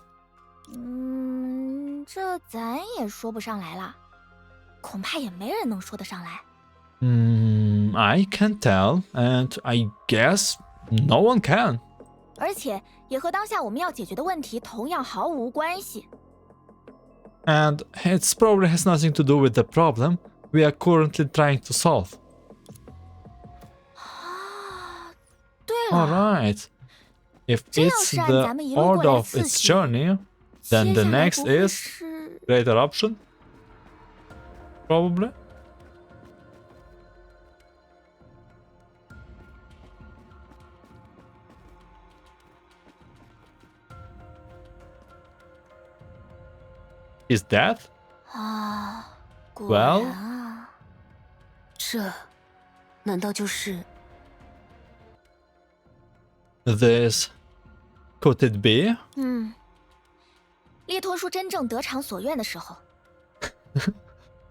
这咱也说不上来了，恐怕也没人能说得上来。I can't tell, and I guess no one can. 而且也和当下我们要解决的问题同样毫无关系。And it probably has nothing to do with the problem we are currently trying to solve. 对了， Alright. If 这要 it's 是按 the 咱们一路过 order 来 of 四 its 喜， journey, then 接 the 下来 next 不会 is 是 greater option? Probably. His death? 啊？果 Well 然啊，这，难道就是？ This could it be? 利托叔真正得偿所愿的时候，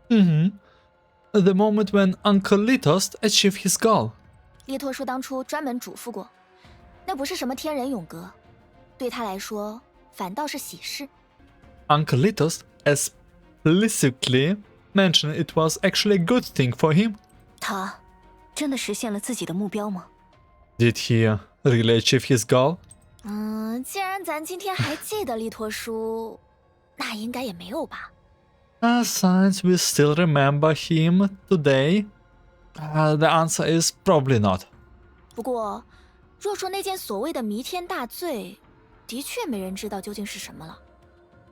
The moment when Uncle Litost achieved his goal. 利托叔当初专门嘱咐过，那不是什么天人永隔，对他来说反倒是喜事。 Uncle Litost explicitly mentioned it was actually a good thing for him. 他真的实现了自己的目标吗？ Did he really achieve his goal? 既然咱今天还记得利托叔，那应该也没有吧。 Since we still remember him today, the answer is probably not. 不过，若说那件所谓的弥天大罪，的确没人知道究竟是什么了。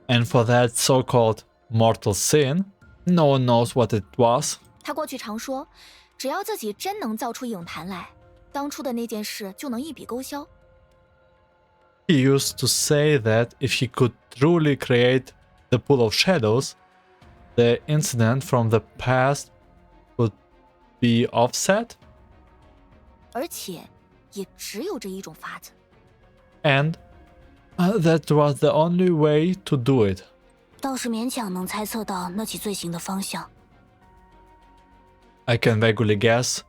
And for that so-called mortal sin, no one knows what it was. 他过去常说，只要自己真能造出影坛来，当初的那件事就能一笔勾销。 He used to say that if he could truly create the pool of shadows, the incident from the past would be offset. 而且，也只有这一种法子。 And that was the only way to do it. 倒是勉强能猜测到那起罪行的方向。 I can vaguely guess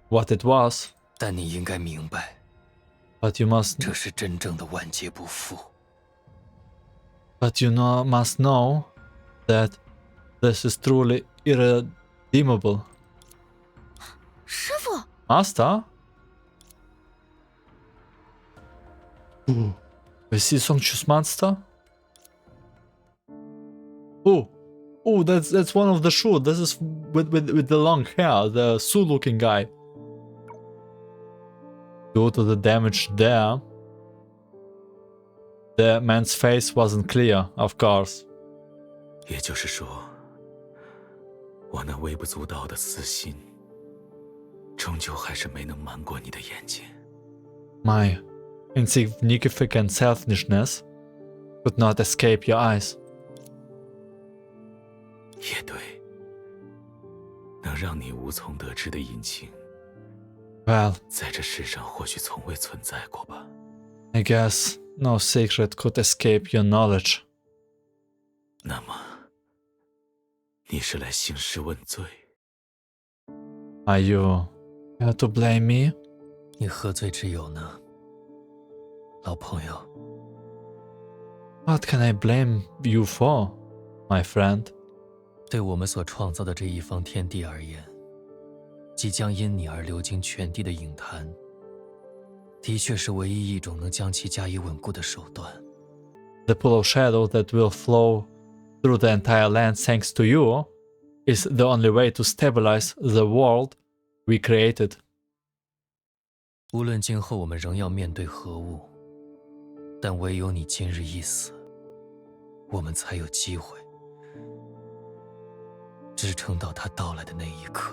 what it was, 但你应该明白， but you must 这是真正的万劫不复。 must know that this is truly irredeemable. 师傅， Master? Ooh, is he Songchu's monster? Oh, that's one of the Shu. This is with the long hair, the Su-looking guy. Due to the damage there, the man's face wasn't clear, of course. 也就是说，我那微不足道的私心，终究还是没能瞒过你的眼睛。 My insignificant selfishness could not escape your eyes. 也对，让你无从得知的隐情， Well, 在这世上或许从未存在过吧。 I guess no secret could escape your knowledge. 那么，你是来兴师问罪？ Are you here to blame me? 你何罪之有呢，老朋友？ What can I blame you for, my friend? 对我们所创造的这一方天地而言，即将因你而流经全地的影坛，的确是唯一一种能将其加以稳固的手段。 The pool of shadow that will flow through the entire land thanks to you is the only way to stabilize the world we created. 无论今后我们仍要面对何物，但唯有你今日一死，我们才有机会支撑到它到来的那一刻。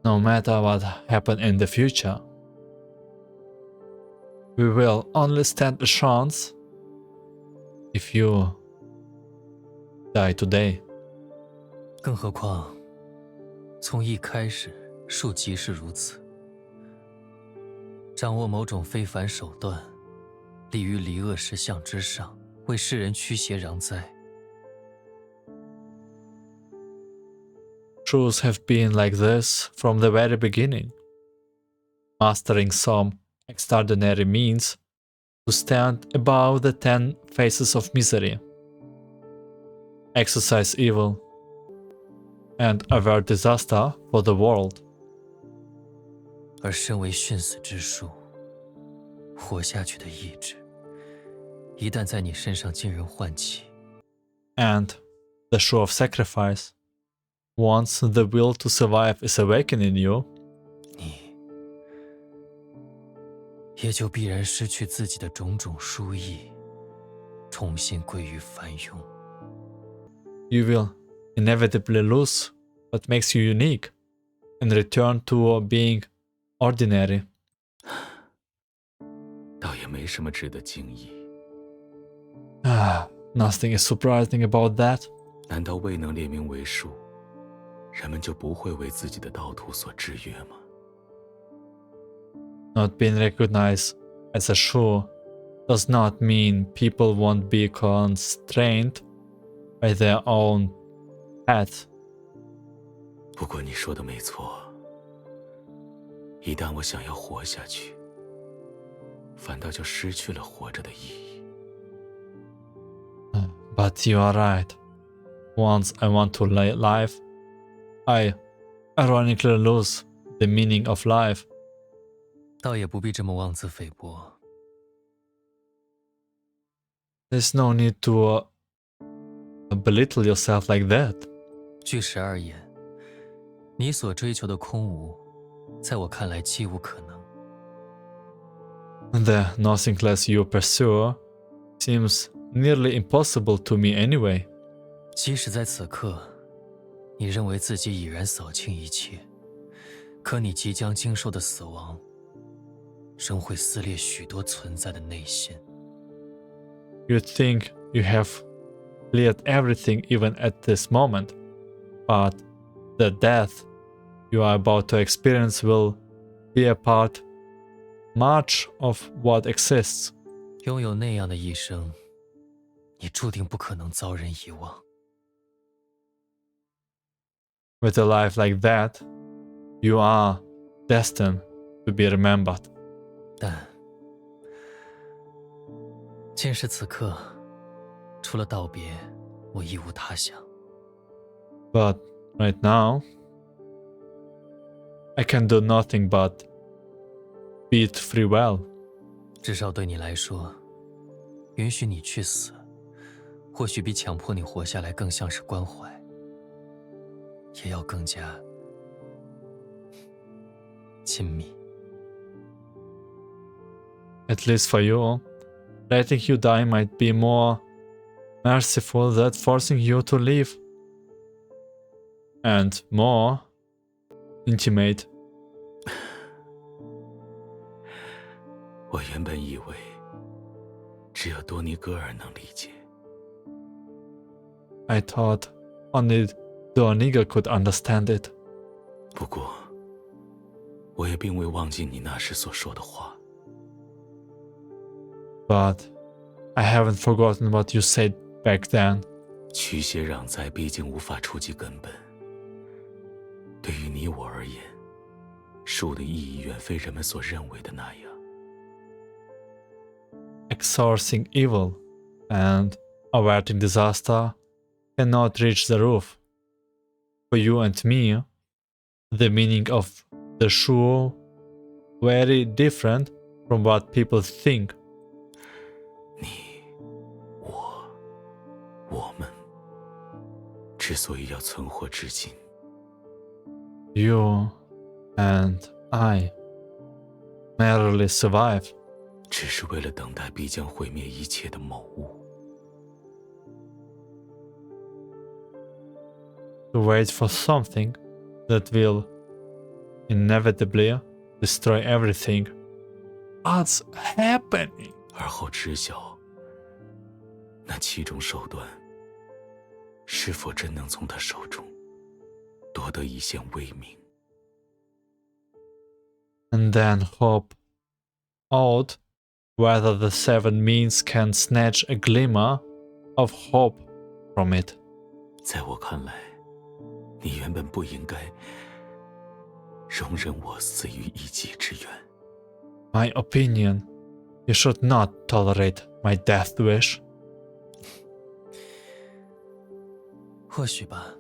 No matter what happens in the future, we will only stand a chance if you die today. 更何况，从一开始，树即是如此。掌握某种非凡手段，立于离恶实相之上，为世人驱邪攘灾。 Truths have been like this from the very beginning, mastering some extraordinary means to stand above the 10 faces of misery, exorcise evil, and avert disaster for the world. 而身为殉死之树，活下去的意志，一旦在你身上惊人唤起， And the show of sacrifice, once the will to survive is awakened in you, 你也就必然失去自己的种种殊益，重新归于凡庸。 you will inevitably lose what makes you unique and return to being ordinary. 倒也没什么值得惊异。 Nothing is surprising about that. 难道未能列名为数，人们就不会为自己的道途所制约吗？ Not being recognized as a Shu does not mean people won't be constrained by their own path. 不过你说的没错，一旦我想要活下去，反倒就失去了活着的意义。 But you are right. Once I want to live, I ironically lose the meaning of life. 倒也不必这么妄自菲薄。 There's no need to belittle yourself like that. 据实而言，你所追求的空无，在我看来几无可能。 The nothingness you pursue seems nearly impossible to me anyway. 即使在此刻，你认为自己已然扫清一切，可你即将经受的死亡，仍会撕裂许多存在的内心。 You think you have cleared everything even at this moment, but the death you are about to experience will be apart much of what exists. 拥有那样的一生，你注定不可能遭人遗忘。 With a life like that, you are destined to be remembered. 但今时此刻，除了道别，我亦无他想。 But right now, I can do nothing but bid farewell. 至少对你来说，允许你去死，或许比强迫你活下来更像是关怀，也要更加亲密。 At least for you, letting you die might be more merciful than forcing you to live. And more intimate. 我原本以为，只有多尼戈尔能理解。I thought only doggo could understand it. 不过，我也并未忘记你那时所说的话。But I haven't forgotten what you said back then. 驱邪攘灾毕竟无法触及根本。对于你我而言，术的意义远非人们所认为的那样。Exorcising evil and averting disaster cannot reach the roof. For you and me, the meaning of the shu very different from what people think. 你、我们之所以要存活至今， You and I merely survive. 只是为了等待必将毁灭一切的某物。To wait for something that will inevitably destroy everything. What's happening? 而后知晓，那七种手段是否真能从他手中夺得一线威名。And then hope out whether the 7 means can snatch a glimmer of hope from it. 在我看来，你原本不应该容忍我死于一己之源。 My opinion, you should not tolerate my death wish. 或许吧。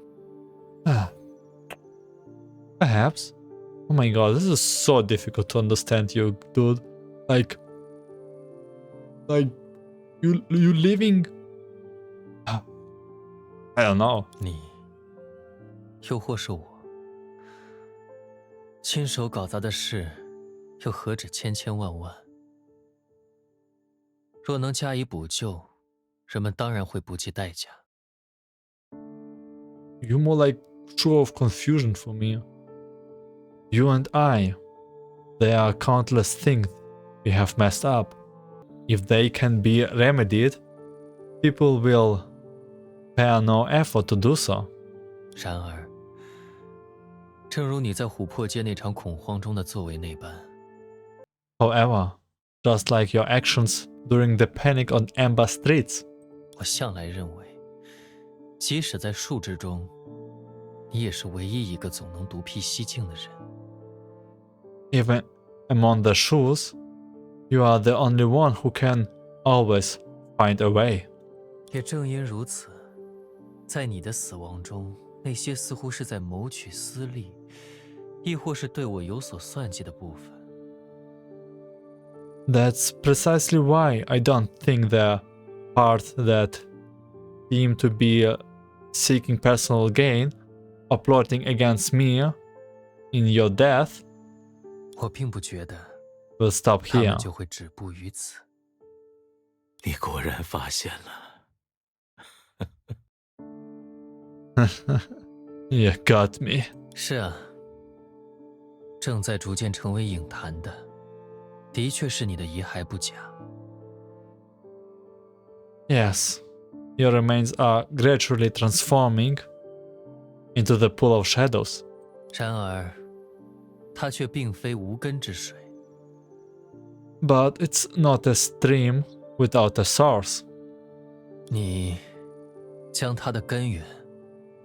Perhaps. Oh my god, this is so difficult to understand you, dude. Like you living. I don't know. 你，又或是我，亲手搞砸的事，又何止千千万万？若能加以补救，人们当然会不计代价。 You more like show of confusion for me. You and I, there are countless things we have messed up. If they can be remedied, people will spare no effort to do so. 然而，正如你在琥珀街那场恐慌中的作为那般， However, just like your actions during the panic on Amber Streets, 我向来认为，即使在树之中，你也是唯一一个总能独辟蹊径的人。 even among the shoes, you are the only one who can always find a way. 也正因如此，在你的死亡中，那些似乎是在谋取私利，亦或是对我有所算计的部分， That's precisely why I don't think the part that seem to be seeking personal gain or plotting against me in your death 我并不觉得 will stop 他 here. 们就会止步于此。你果然发现了。You got me. 是啊，正在逐渐成为影坛的，的确是你的遗骸不假。 Yes, your remains are gradually transforming into the pool of shadows. 然而，它却并非无根之水。 But it's not a stream without a source. 你将它的根源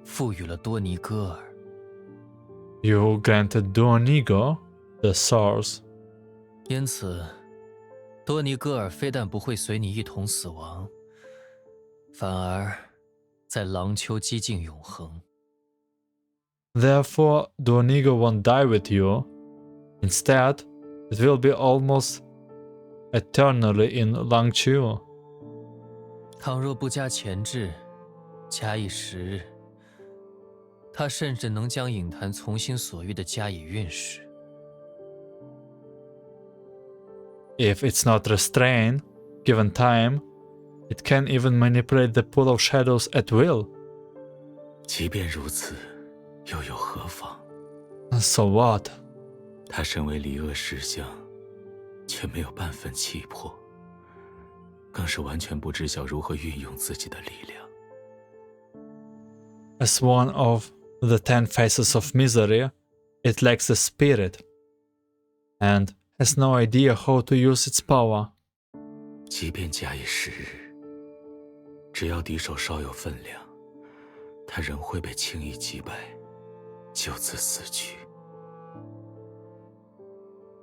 赋予了多尼戈尔， You granted doggo the source. 因此，多尼戈尔非但不会随你一同死亡，反而在狼丘几近永恒。 Therefore, doggo won't die with you. Instead, it will be almost eternally in Langchu. 倘若不加前置，假以时日，他甚至能将影坛从心所欲的加以运使。 If it's not restrained, given time, it can even manipulate the pool of shadows at will. 即便如此，又有何妨？ So what? 他身为离恶实相，却没有半分气魄，更是完全不知晓如何运用自己的力量。as one of the 10 faces of misery, it lacks the spirit and has no idea how to use its power. 即便假以时日，只要敌手稍有分量，他仍会被轻易击败，就此死去。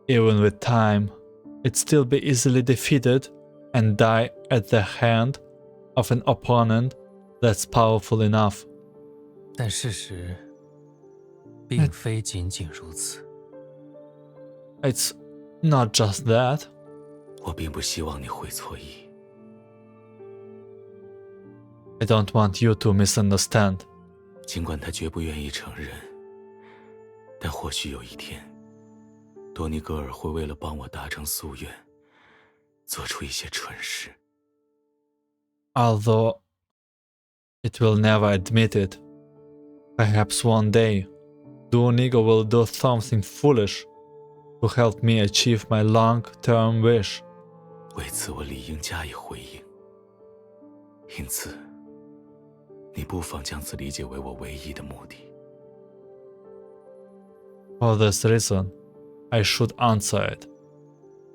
Even with time, it'd still be easily defeated and die at the hand of an opponent that's powerful enough. 但事实并非仅仅如此。 It's not just that. 我并不希望你会错意。 I don't want you to misunderstand. 尽管他绝不愿意承认，但或许有一天，多尼格尔会为了帮我达成夙愿，做出一些蠢事。 Although it will never admit it. Perhaps one day, Donigo will do something foolish to help me achieve my long-term wish. 为此我理应加以回应。因此，你不妨将此理解为我唯一的目的。 For this reason, I should answer it,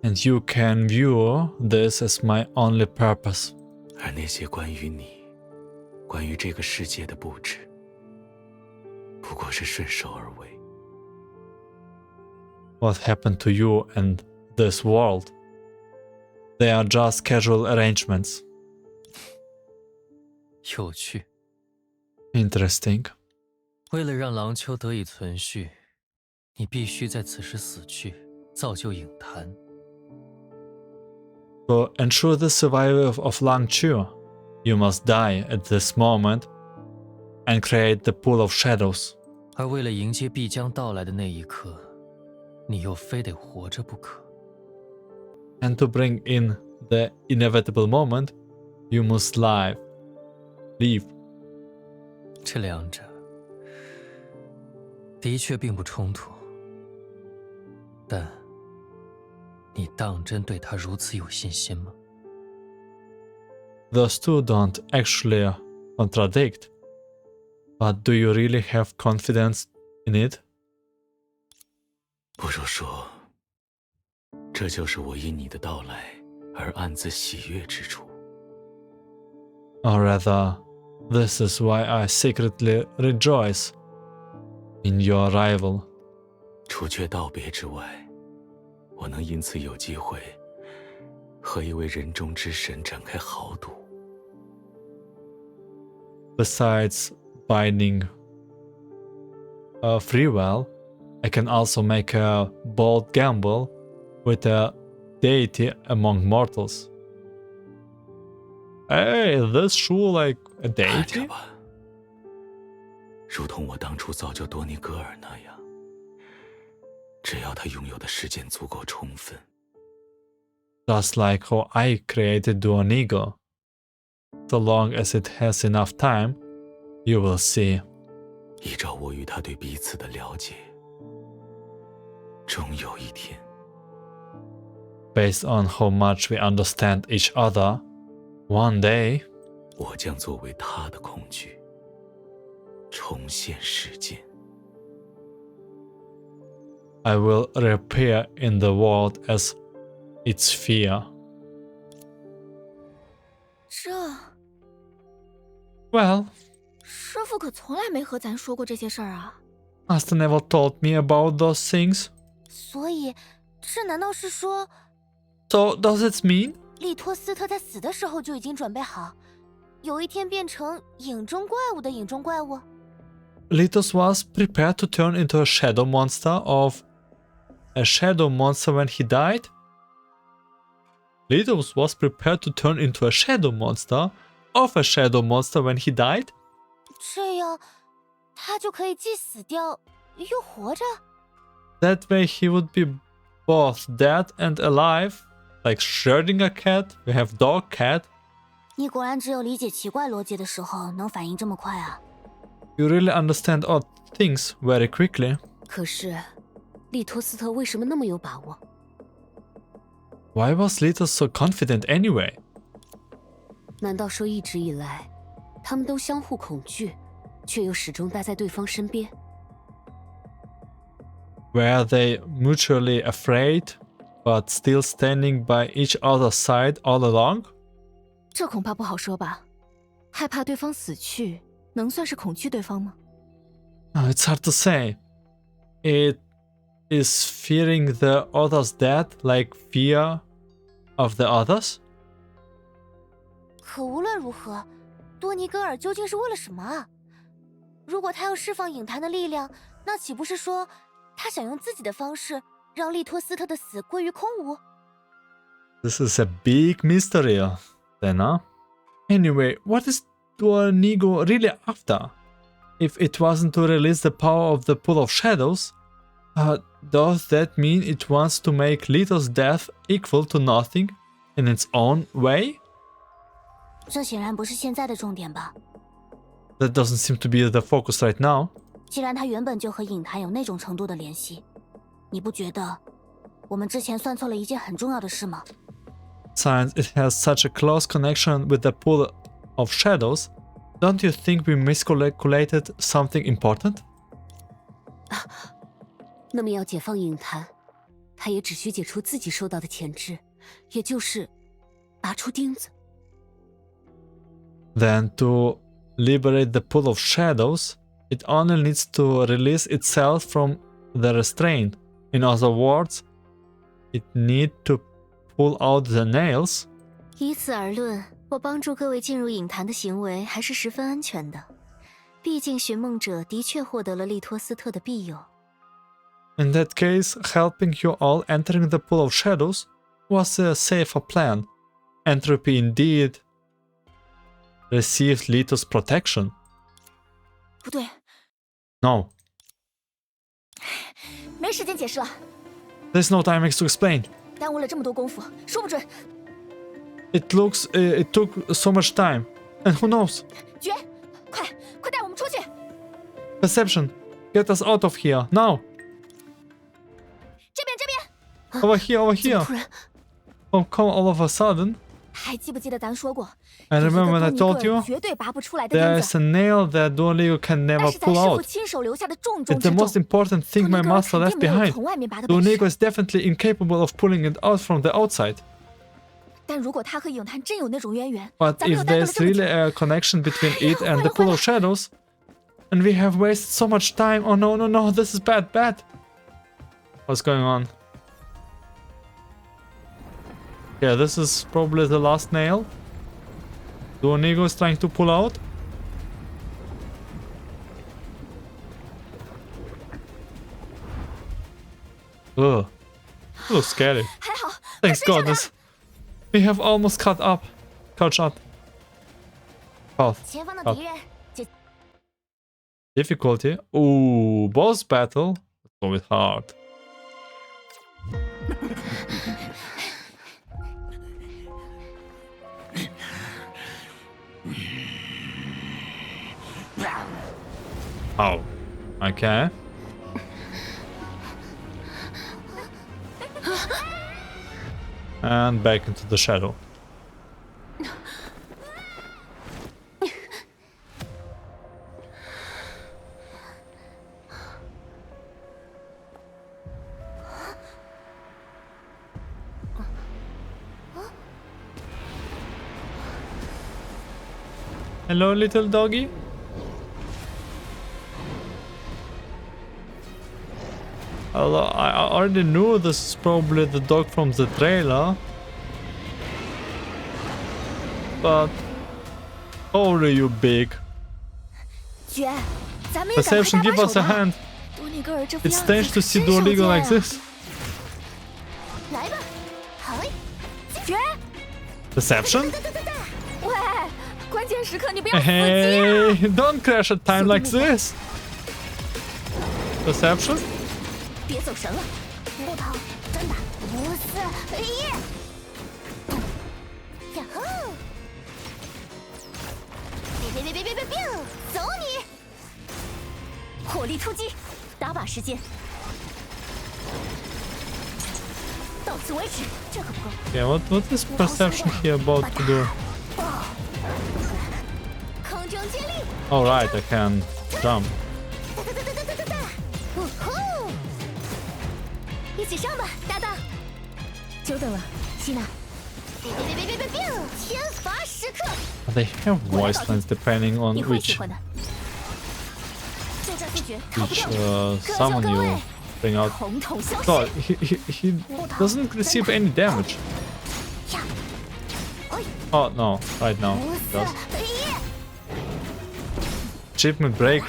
and you can view this as my only purpose. 而那些关于你、关于这个世界的布置，不过是顺手而为。 What happened to you and this world? They are just casual arrangements. 有趣。 Interesting. 为了让狼丘得以存续，你必须在此时死去，造就影坛。 To ensure the survival of Lang Chu, you must die at this moment and create the pool of shadows. 而为了迎接必将到来的那一刻，你又非得活着不可。 And to bring in the inevitable moment, you must live. 这两者的确并不冲突，但你当真对他如此有信心吗？ Those two don't actually contradict. But do you really have confidence in it? 不如说，这就是我因你的到来而暗自喜悦之处。 Or rather, this is why I secretly rejoice in your arrival. 除却道别之外，我能因此有机会和一位人中之神展开豪赌。 Besides binding free will, I can also make a bold gamble with a deity among mortals. Hey, this shoe like a 看着 deity? 吧，如同我当初造就多尼格尔那样，只要他拥有的时间足够充分， Just like how I created Duonigo. So long as it has enough time, you will see. 依照我与他对彼此的了解，终有一天， Based on how much we understand each other, one day, 我将作为他的恐惧，重现世间。 I will reappear in the world as its fear. 这 Well, 师傅可从来没和咱说过这些事儿啊。 Master never told me about those things. 所以，这难道是说， So does it mean? 利托斯特在死的时候就已经准备好，有一天变成影中怪物的影中怪物？ Litost was prepared to turn into a shadow monster when he died? Litost was prepared to turn into a shadow monster of a shadow monster when he died? 这样，他就可以既死掉又活着？ That way he would be both dead and alive, like Schrödinger cat. We have dog cat. 你果然只有理解奇怪逻辑的时候能反应这么快啊！ You really understand odd things very quickly. 可是，利托斯特为什么那么有把握？ Why was Litost so confident anyway? 难道说一直以来，他们都相互恐惧，却又始终待在对方身边。Were they mutually afraid, but still standing by each other's side all along? 这恐怕不好说吧。害怕对方死去，能算是恐惧对方吗？ It's hard to say. It is fearing the other's death like fear of the others? 可无论如何，多尼戈尔究竟是为了什么啊？如果他要释放影坛的力量，那岂不是说他想用自己的方式让利托斯特的死归于空无？ This is a big mystery, then, huh? Anyway, what is Doggo really after? If it wasn't to release the power of the Pool of Shadows, does that mean it wants to make Lito's death equal to nothing in its own way? 这显然不是现在的重点吧。 That doesn't seem to be the focus right now. 既然他原本就和影坛有那种程度的联系，你不觉得我们之前算错了一件很重要的事吗？ Since it has such a close connection with the Pool of Shadows, don't you think we miscalculated something important? 那么要解放影坛，他也只需解除自己受到的钳制，也就是拔出钉子。 Then to liberate the Pool of Shadows, it only needs to release itself from the restraint. In other words, it needs to pull out the nails. 以此而论，我帮助各位进入影坛的行为还是十分安全的。毕竟寻梦者的确获得了利托斯特的庇佑。 In that case, helping you all entering the Pool of Shadows was a safer plan. Entropy indeed received Lito's protection. 不对， No, 没时间解释了， there's no time to explain. 耽误了这么多功夫，说不准。 It took so much time, and who knows? 绝，快带我们出去！ Perception, get us out of here now. 这边， Over here. 突然， Oh, come all of a sudden. 还记不记得咱说过？ I remember when I 有一个 told 多尼戈 you 尔绝对拔不出来的 there 钉 is 子， a nail that Doggo can 那 never 是咱 pull 师傅 out. 亲手留下的重中 It's 之 the most 重。 important thing 多 my 尼戈尔 master 肯 left 定没有 behind. 从外面拔的本 Doggo 事。 is definitely incapable of pulling it out from the outside. 但如果他和影坛真有那种渊源， But 咱们又 if 耽搁了 there's 这么久。 really a connection between it and the Pool of Shadows, and we have wasted so much time. Oh no, this is bad. What's going on? Yeah, this is probably the last nail. Doggo is trying to pull out. Ugh. Looks scary. 还好， Thanks goodness. We have almost caught up. Path. 前方的敌人就 Difficulty. Ooh, boss battle. It's always hard. Oh. Okay. And back into the shadow. Hello, little doggy. Although I already knew this is probably the dog from the trailer. But holy you big. 绝，咱们也赶快 Perception, 搭 give 把 us 手 a 吧。 hand. 多尼戈尔这副 It's 样子 strange to see 真少 Doggo 见 like 啊 this. 来吧，嘿，绝， Perception? 喂，关键时刻你不要死机啊！ Hey, don't crash at time like this. Perception? 别走神了，不疼，真的不是。耶！呀吼！别！走你！火力出击，打靶时间，到此为止，这可不够。 Yeah, what is perception here about to do? 空中接力， Alright, I can jump. 一起上吧，搭档。久等了，希娜。别！天罚时刻。 They have voice lines depending on 你会 which 喜欢的。作战速决，逃不 which 掉。 summon you bring out. 统统消失。 God, he doesn't receive any damage. Oh no, right now. 无 Does. 色黑夜。 Achievement break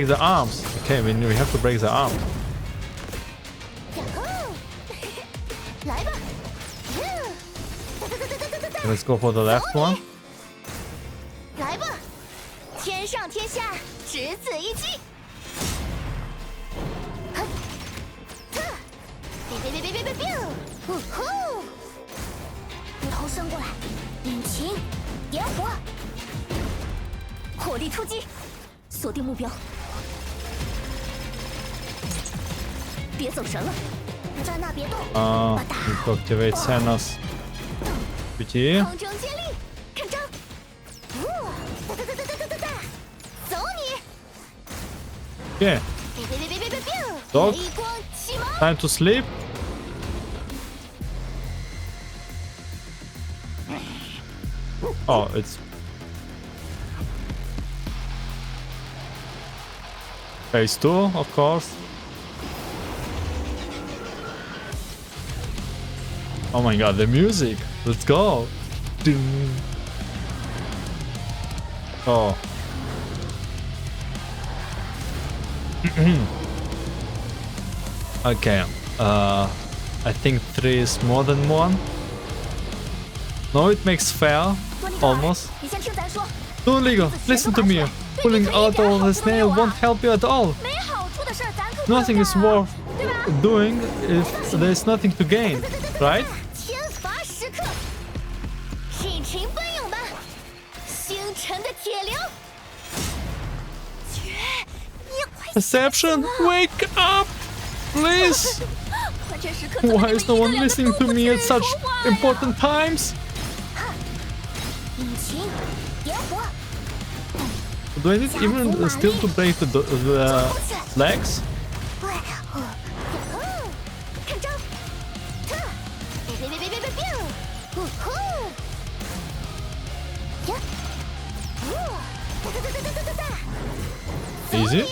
the arms. Okay, we have to break the arm. 来吧。 Let's go for the left one. 来吧，天上天下，只此一击。别！头伸过来，引擎点火，火力突击，锁定目标。别走神了，站那别动。Need to activate Senna's PT. 空中接力，看招！走你！ Okay, 别！ Dog. 雷光启蒙。 time to sleep. Oh, it's phase 2, of course. Oh my god, the music! Let's go! Ding. Oh. Okay. I think 3 is more than 1. No, it makes fair. Almost. 你先听咱说， Doligo, listen to me. Pulling out of the snail won't help you at all. 没好处的事儿咱可不能 Nothing is 干 worth 对吧？ doing if there's nothing to gain, right? 天罚时刻，尽情奔涌吧，星辰的铁流。你快 Perception, wake up, please. 关键时刻 Why is no one listening to me at such important times? 引擎点火， Do I need even still to break the legs? 看招！别！Easy.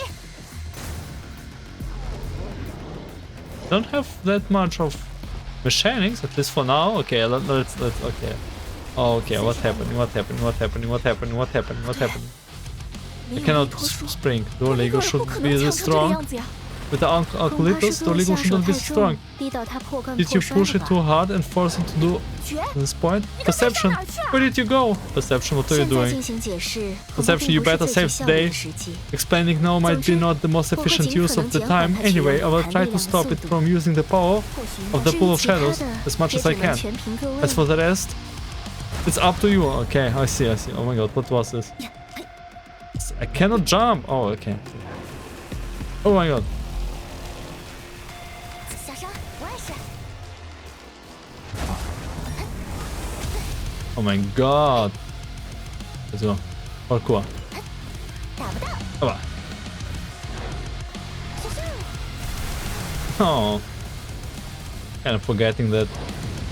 Don't have that much of mechanics, at least for now. Okay, let's okay. Okay, what happened? I cannot spring. Doligo should be this strong. With the Litost, Doligo should not be strong. 逼到他破罐 Did 破 you 摔 push 了 it 吧 too hard and force him to do this point? Perception, where did you go? Perception, what are you 现在 doing? 进行解释， Perception, you better save today. Explaining now might be not the most efficient use of the time. Anyway, I will try to stop it from using the power of the pool of shadows as much as I can. As for the rest, it's up to you. Okay, I see. Oh my god, what was this? I cannot jump. Oh, okay. Oh my god. 小声，我也是。 Oh my god. Let's go. Parkour. 打不到。好吧。Oh. Kind of forgetting that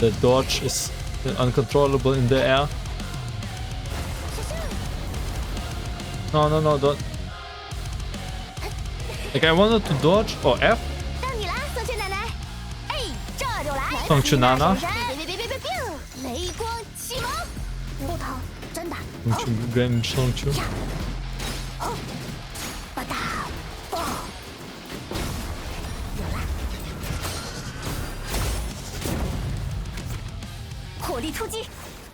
the dodge is uncontrollable in the air. No, don't. Like I wanted to dodge or F. 到你了，宋雀奶奶。哎，这就来。上去娜娜。别！雷光启蒙，不疼，真的。 Don't you? 吧嗒，爆！有了。火力突击，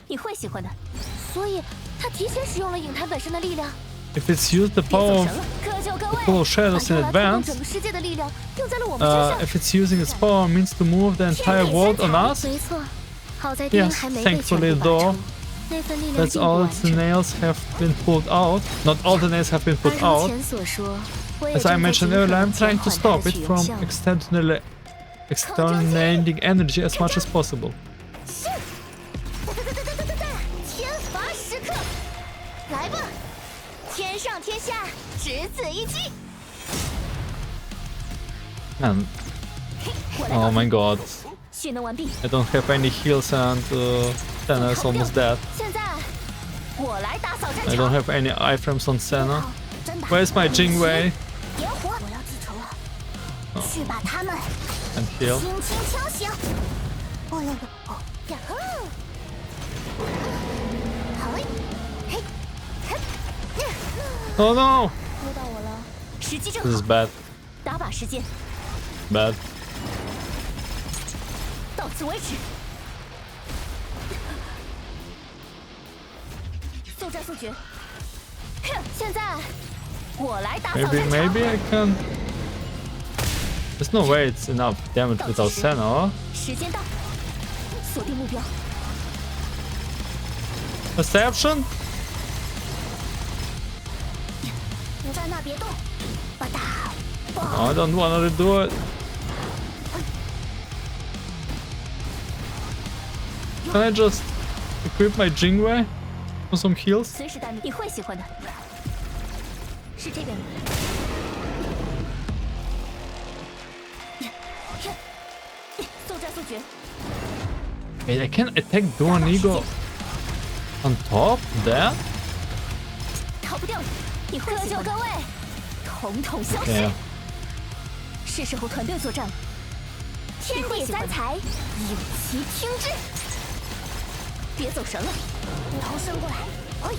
你会喜欢的。所以，他提前使用了影坛本身的力量。 If it's used the 别 power 走 of 神了，各就各位。 pool of shadows in 把它来推动 advance, 整个世界的力量用在了我们身上。 if it's using its power means to move the entire world on us, 没错，好在钉 yes, 还没被全 thankfully 部拔 though, 出，那份力量 that's 并不 all 完 the 整。 nails have been pulled out. Not all the nails have been 而 put 如 out. 前所说，我也 As I 正在 mentioned 尽可 earlier, 能 I'm 减 trying to 缓它 stop 的 it 使用 from 效率。 externalizing energy as much as possible. 是，天罚时刻，来吧，天上天下，只 Man. Oh my god. 蓄能完毕。 I don't have any heals and Senna is almost dead. 现在我来打扫战 I 场。 don't have any iframes on Senna. Where's my Jingwei? 点火！我要记仇了，去把他们 And heal. 轻轻敲醒。哦呦呦哦呀吼！好嘞，嘿，嘿， Oh no! 摸到我了，时机正 This 好 is，bad. 打靶时间， Bad. 到此为止。速战速决。哼，现在我来打扫 Maybe 战场。 maybe I can. There's no way it's enough damage without Senna, huh? 时间到，锁定目标。 Perception? 留在那别动，吧嗒。 I don't wanna redo it. Can I just equip my Jingwei for some heals? 随时待命，你会喜欢的。是这边的。速战速决。 Wait, I can attack Duanigo on top there? 逃不掉你，你会喜欢的。各就各位，统统消失。 Yeah. 是时候团队作战了。天地三才，有其听之。别走神了。头伸过来，哎，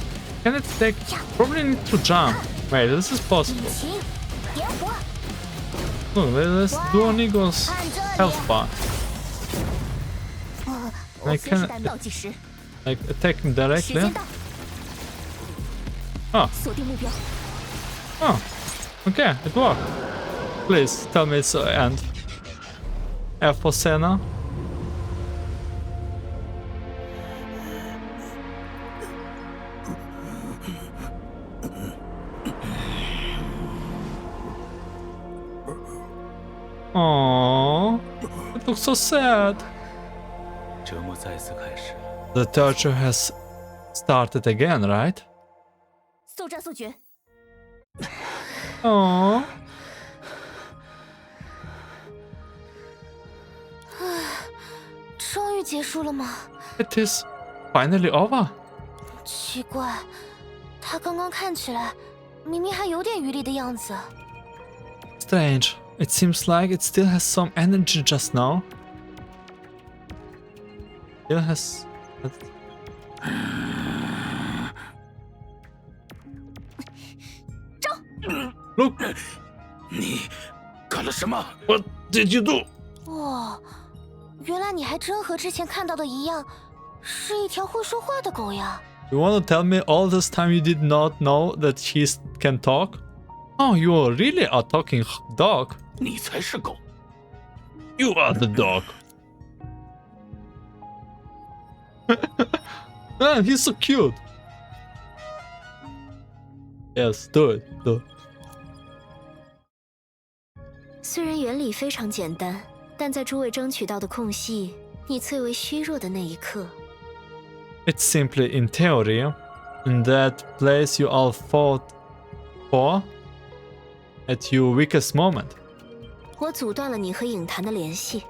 Can it take? Probably need to jump. Wait, this is possible. 引擎，点火， Look, there's Duanigo's 看这 health 里。 bar. I 随时 can 待命，倒计时。 like attack him 时 directly. 间到， Oh, 锁定目标。 oh. Okay, it worked. Please tell me it's the end. F for Senna. Aww, it looks so sad. 折磨再次开始了。 The torture has started again, right? 速战速决。 Aww. 终于结束了吗？ It is finally over. 奇怪，他刚刚看起来明明还有点余力的样子。 Strange. It seems like it still has some energy just now. Still has. Look! 你干了什么？ What did you do? 哇，原来你还真和之前看到的一样，是一条会说话的狗呀！ You want to tell me all this time you did not know that he can talk? Oh, you are really a talking dog. 你才是狗！ You are the dog. Man, he's so cute. Yes, do it. Do it. 虽然原理非常简单，但在诸位争取到的空隙，你最为虚弱的那一刻， It's simply in theory, in that place you all fought for, at your weakest moment. 我阻断了你和影坛的联系。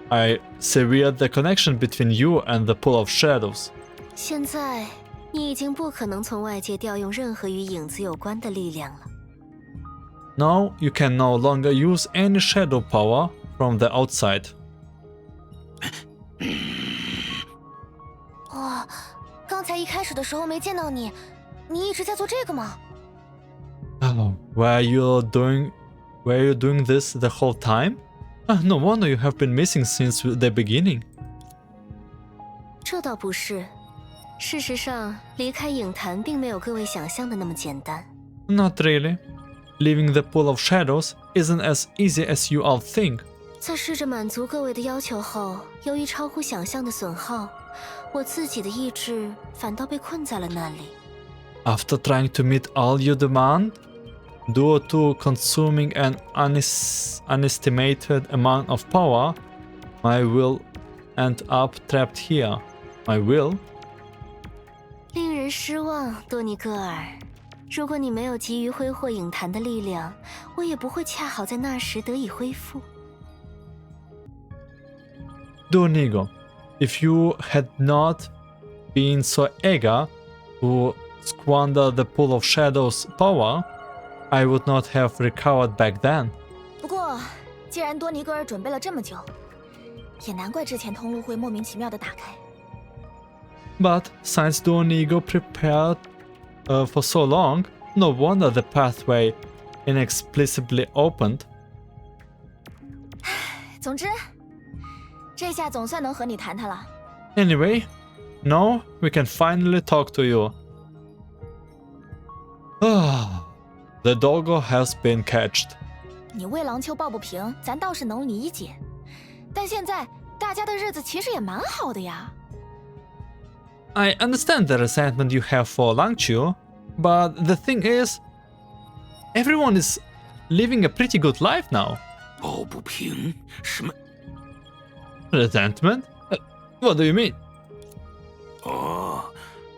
I severed the connection between you and the pool of shadows. 现在，你已经不可能从外界调用任何与影子有关的力量了。 Now you can no longer use any shadow power from the outside. 哇，刚才一开始的时候没见到你，你一直在做这个吗？ Oh, were you doing this the whole time? Ah, no wonder you have been missing since the beginning. 这倒不是，事实上，离开影坛并没有各位想象的那么简单。 Not really. Leaving the pool of shadows isn't as easy as you all think. 在试着满足各位的要求后，由于超乎想象的损耗，我自己的意志反倒被困在了那里。 After trying to meet all you demand, due to consuming an unestimated amount of power, my will end up trapped here. My will? 令人人失望，多尼戈尔。如果你没有急于挥霍影坛的力量，我也不会恰好在那时得以恢复。Donigo, if you had not been so eager to squander the pool of shadows' power, I would not have recovered back then. 不过，既然多尼戈尔准备了这么久，也难怪之前通路会莫名其妙的打开。But since Donigo prepared for so long, no wonder the pathway inexplicably opened. 总之，这下总算能和你谈谈了。Anyway, now we can finally talk to you. The doggo has been catched. 你为郎丘抱不平，咱倒是能理解。但现在大家的日子其实也蛮好的呀。I understand the resentment you have for Langchu, but the thing is, everyone is living a pretty good life now. 抱不平？什么？ Resentment? What do you mean? 哦，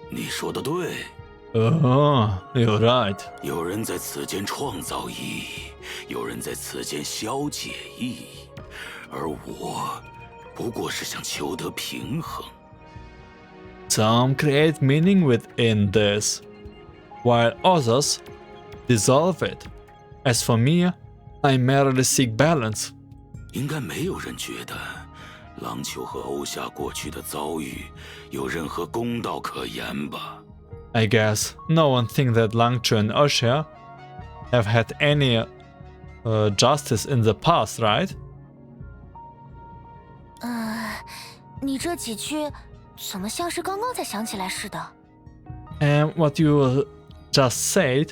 你说的对。Oh, you're right. 有人在此间创造意义，有人在此间消解意义，而我不过是想求得平衡。Some create meaning within this, while others dissolve it. As for me, I merely seek balance. 应该没有人觉得郎丘和欧夏过去的遭遇有任何公道可言吧？ I guess no one thinks that Langchu and Osha have had any justice in the past, right? 你这几句怎么像是刚刚才想起来似的？ And what you just said,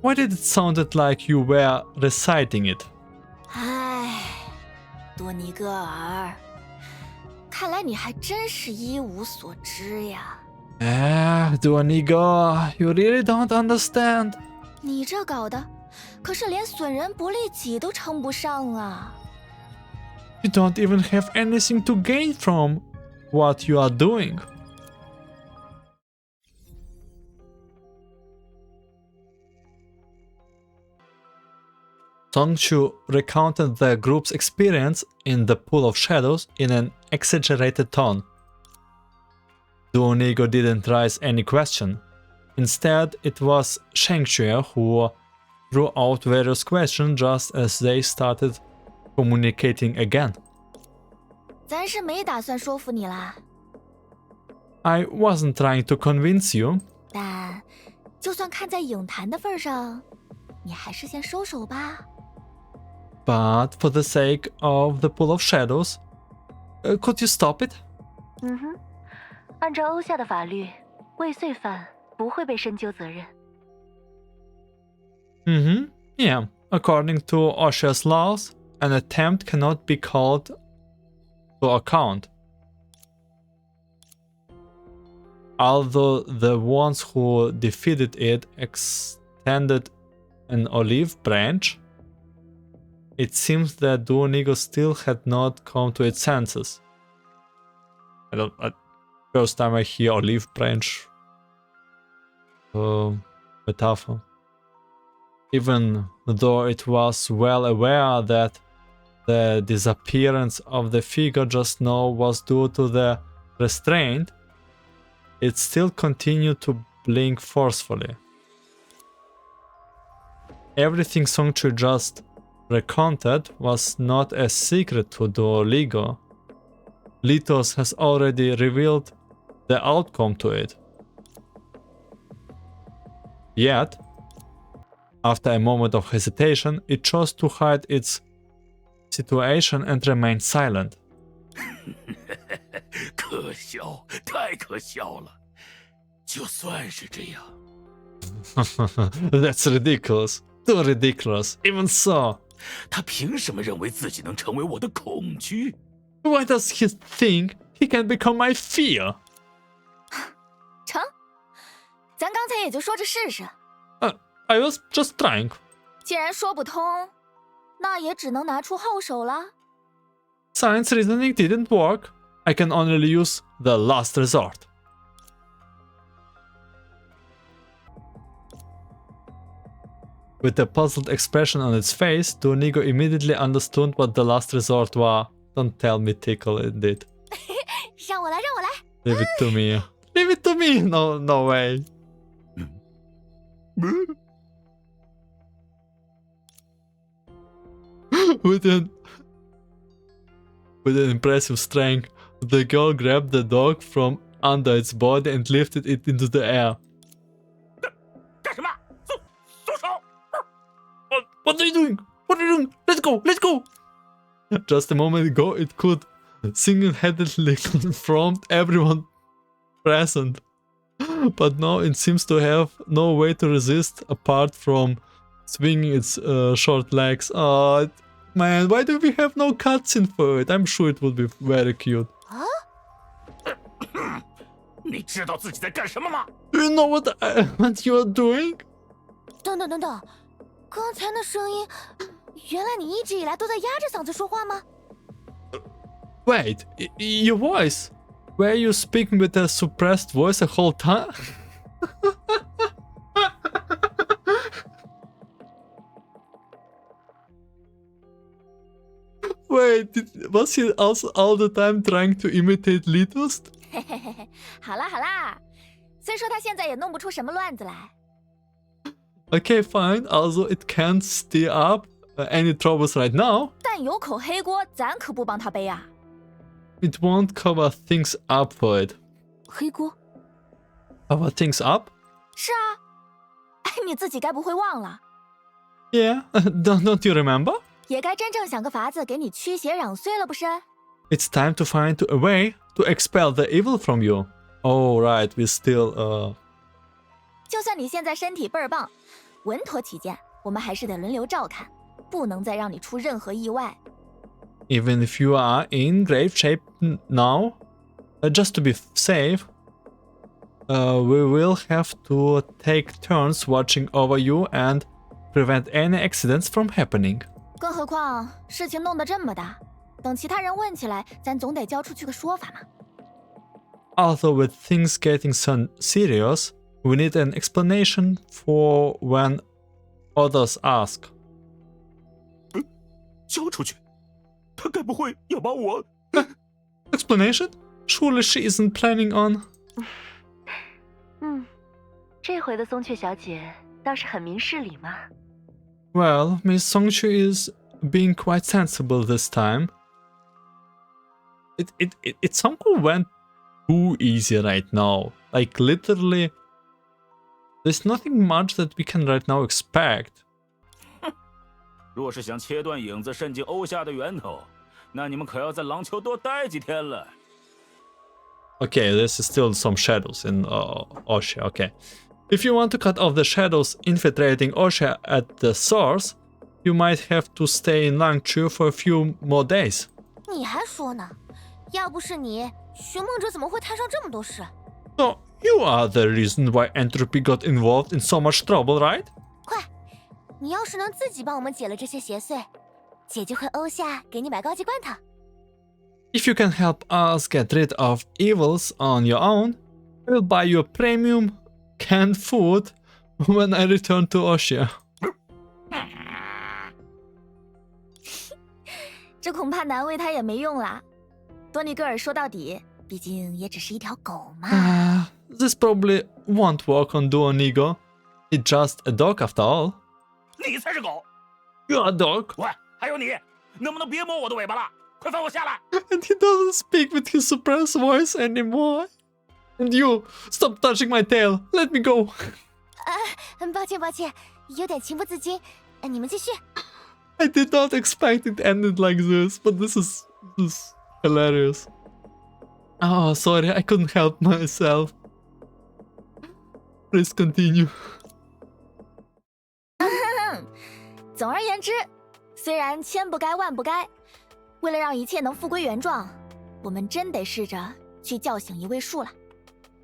why did it sound like you were reciting it? 唉，多尼戈尔，看来你还真是一无所知呀。Donigo, you really don't understand. 你这搞的，可是连损人不利己都称不上啊！ You don't even have anything to gain from what you are doing. Songchu recounted the group's experience in the Pool of Shadows in an exaggerated tone. Donigo didn't raise any question. Instead, it was Shengxue who threw out various questions just as they started communicating again. 咱是没打算说服你啦， I wasn't trying to convince you. 但就算看在影坛的份上，你还是先收手吧。 But for the sake of the Pool of Shadows, could you stop it? 按照欧夏的法律，未遂犯不会被深究责任。 Yeah. According to Osha's laws, an attempt cannot be called to account. Although the ones who defeated it extended an olive branch, it seems that Donigo still had not come to its senses. First time I hear olive branch metaphor. Even though it was well aware that the disappearance of the figure just now was due to the restraint, it still continued to blink forcefully. Everything Songchu just recounted was not a secret to Doligo. Litost has already revealed the outcome to it. Yet, after a moment of hesitation, it chose to hide its situation and remain silent. 可笑，太可笑了！就算是这样， That's ridiculous. Too ridiculous. Even so, 他凭什么认为自己能成为我的恐惧？ why does he think he can become my fear? 成，咱刚才也就说着试试。 I was just trying. 既然说不通，那也只能拿出后手了。 Science reasoning didn't work. I can only use the last resort. With a puzzled expression on its face, Donigo immediately understood what the last resort was. Don't tell me tickle indeed. 让我来，让我来。 Leave it to me. Leave it to me. No, no way. With an impressive strength, the girl grabbed the dog from under its body and lifted it into the air. 干什么？松手！ What are you doing? What are you doing? Let's go! Let's go! Just a moment ago, it could single-handedly confront everyone present. But now it seems to have no way to resist apart from swinging its short legs. Oh, man, why do we have no cutscene for it? I'm sure it would be very cute. 你知道自己在干什么吗？ Do you know what you are doing? 等等等等，刚才那声音，原来你一直以来都在压着嗓子说话吗？ Wait, your voice? Were you speaking with a suppressed voice the whole time? Wait, was he also all the time trying to imitate Litost? 嘿嘿嘿嘿，好啦好啦，虽说他现在也弄不出什么乱子来。 Okay, fine. Also, it can't stir up any troubles right now. 但有口黑锅，咱可不帮他背啊。 It won't cover things up for it. 黑锅 Cover things up? 是啊，哎，你自己该不会忘了？ Yeah, don't you remember? 也该真正想个法子给你驱邪攘祟了，不是？ It's time to find a way to expel the evil from you. Oh, right, we still, 就算你现在身体倍儿棒，稳妥起见，我们还是得轮流照看，不能再让你出任何意外。 Even if you are in grave shape now, just to be safe, we will have to take turns watching over you and prevent any accidents from happening. 更何况事情弄得这么大，等其他人问起来，咱总得交出去个说法嘛。 Although with things getting so serious, we need an explanation for when others ask. 交出去？他该不会要把我 Explanation? Surely she isn't planning on. 这回的松雀小姐倒是很明事理嘛。 Well, Miss Songchu is being quite sensible this time. It somehow went too easy right now. Like literally, there's nothing much that we can right now expect. 若是想切断影子渗进欧夏的源头，那你们可要在廊丘多待几天了。 Okay, there's still some shadows in Osha. Okay. If you want to cut off the shadows infiltrating Osha at the source, you might have to stay in Langchu for a few more days. 你还说呢？要不是你，寻梦者怎么会摊上这么多事？ So, you are the reason why Entropy got involved in so much trouble, right? 快，你要是能自己帮我们解了这些邪祟，姐就会欧夏给你买高级罐头。 If you can help us get rid of evils on your own, we'll buy you a premium canned food when I return to Osha. 这恐怕难为他也没用啦。多尼戈尔说到底，毕竟也只是一条狗嘛。This probably won't work on Duonigo. It's just a dog after all. 你才是狗！ You're a dog. 喂，还有你，能不能别摸我的尾巴了？快放我下来！ And he doesn't speak with his suppressed voice anymore. And you, stop touching my tail. Let me go. 抱歉抱歉，有点情不自禁。你们继续。 I did not expect it ended like this, but this is hilarious. Oh, sorry, I couldn't help myself. Please continue. 总而言之，虽然千不该万不该，为了让一切能复归原状，我们真得试着去叫醒一位树了。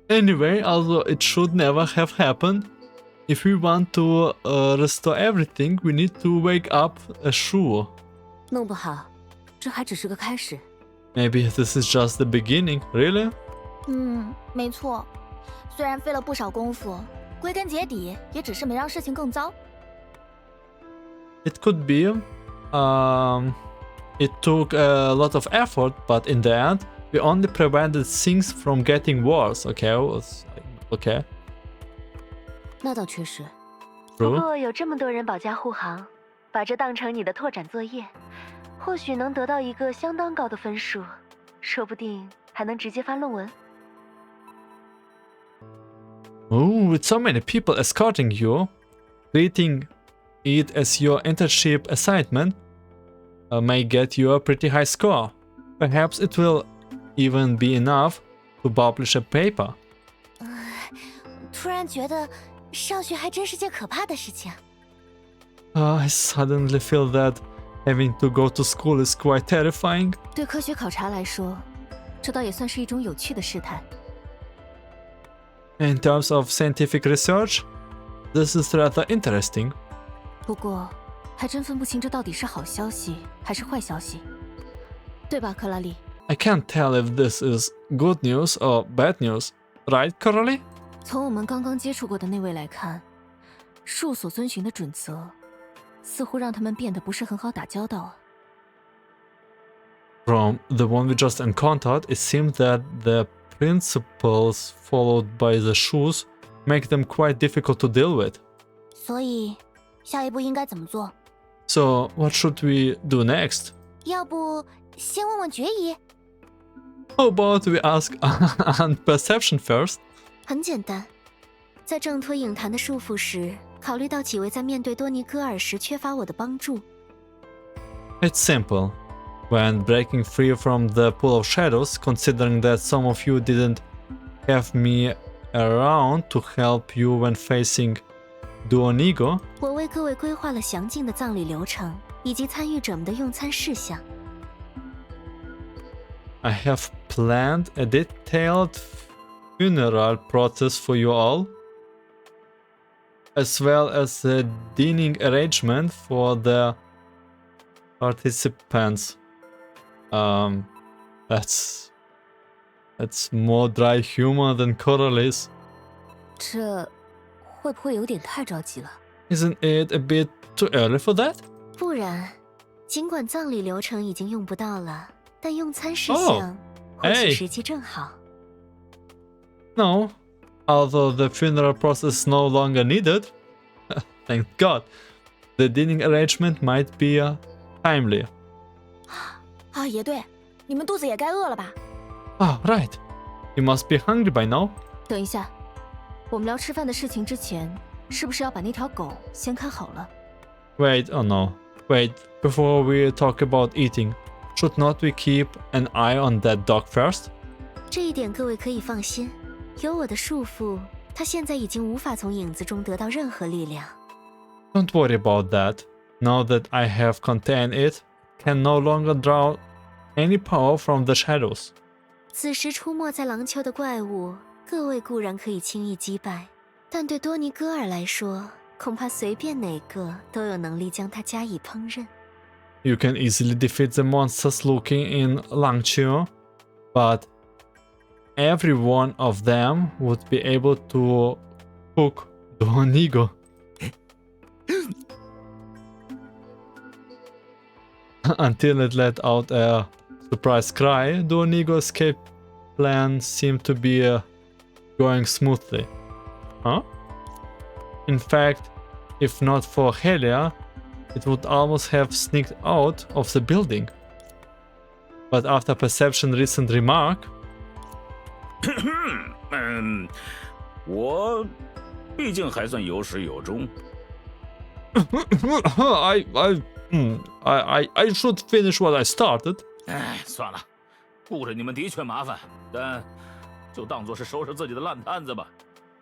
Anyway, although it should never have happened, if we want to restore everything, we need to wake up a Shu. 弄不好，这还只是个开始。 Maybe this is just the beginning, really? 没错，虽然费了不少功夫，归根结底也只是没让事情更糟。it could be it took a lot of effort, but in the end, we only prevented things from getting worse. Okay, okay. 那倒确实。不 True. 过有这么多人保驾护航，把这当成你的拓展作业，或许能得到一个相当高的分数，说不定还能直接发论文。Oh, with so many people escorting you, treating it as your internship assignment may get you a pretty high score. Perhaps it will even be enough to publish a paper. 突然觉得上学还真是件可怕的事情。I suddenly feel that having to go to school is quite terrifying. 对科学考察来说，这倒也算是一种有趣的试探。In terms of scientific research, this is rather interesting. 不过，还真分不清这到底是好消息还是坏消息，对吧，克拉丽？ I can't tell if this is good news or bad news, right, Coralie? 从我们刚刚接触过的那位来看，树所遵循的准则，似乎让他们变得不是很好打交道啊。From the one we just encountered, it seemed that the principles followed by the shoes make them quite difficult to deal with. 所以，下一步应该怎么做？ So, what should we do next? 要不先问问决议？ How about we ask on perception first? 很简单，在挣脱影坛的束缚时，考虑到几位在面对多尼戈尔时缺乏我的帮助。It's simple. When breaking free from the pool of shadows, considering that some of you didn't have me around to help you when facing Duonigo, 我为各位规划了详尽的葬礼流程，以及参与者们的用餐事项。 I have planned a detailed funeral process for you all, as well as a dining arrangement for the participants. That's more dry humor than Coralie's. 这会不会有点太着急了？ Isn't it a bit too early for that? 不然，尽管葬礼流程已经用不到了，但用餐事项或许时机正好。 No, although the funeral process is no longer needed, thank God, the dining arrangement might be timely. 啊，也对，你们肚子也该饿了吧？ Ah, right. You must be hungry by now. 等一下，我们聊吃饭的事情之前，是不是要把那条狗先看好了？ Wait, oh no. Wait, before we talk about eating, should not we keep an eye on that dog first? 这一点各位可以放心，有我的束缚，它现在已经无法从影子中得到任何力量。 Don't worry about that. Now that I have contained it, can no longer draw any power from the shadows. 此时出没在廊丘的怪物，各位固然可以轻易击败，但对多尼戈尔来说，恐怕随便哪个都有能力将它加以烹饪。 You can easily defeat the monsters lurking in Langchio, but every one of them would be able to cook Duonigo. Until it let out a surprise cry, Duonigo's escape plan seemed to be going smoothly. Huh? In fact, if not for Helia, it would almost have sneaked out of the building. But after Perception's recent remark, 我毕竟还算有始有终。I should finish what I started. 哎，算了，顾着你们的确麻烦，但就当做是收拾自己的烂摊子吧。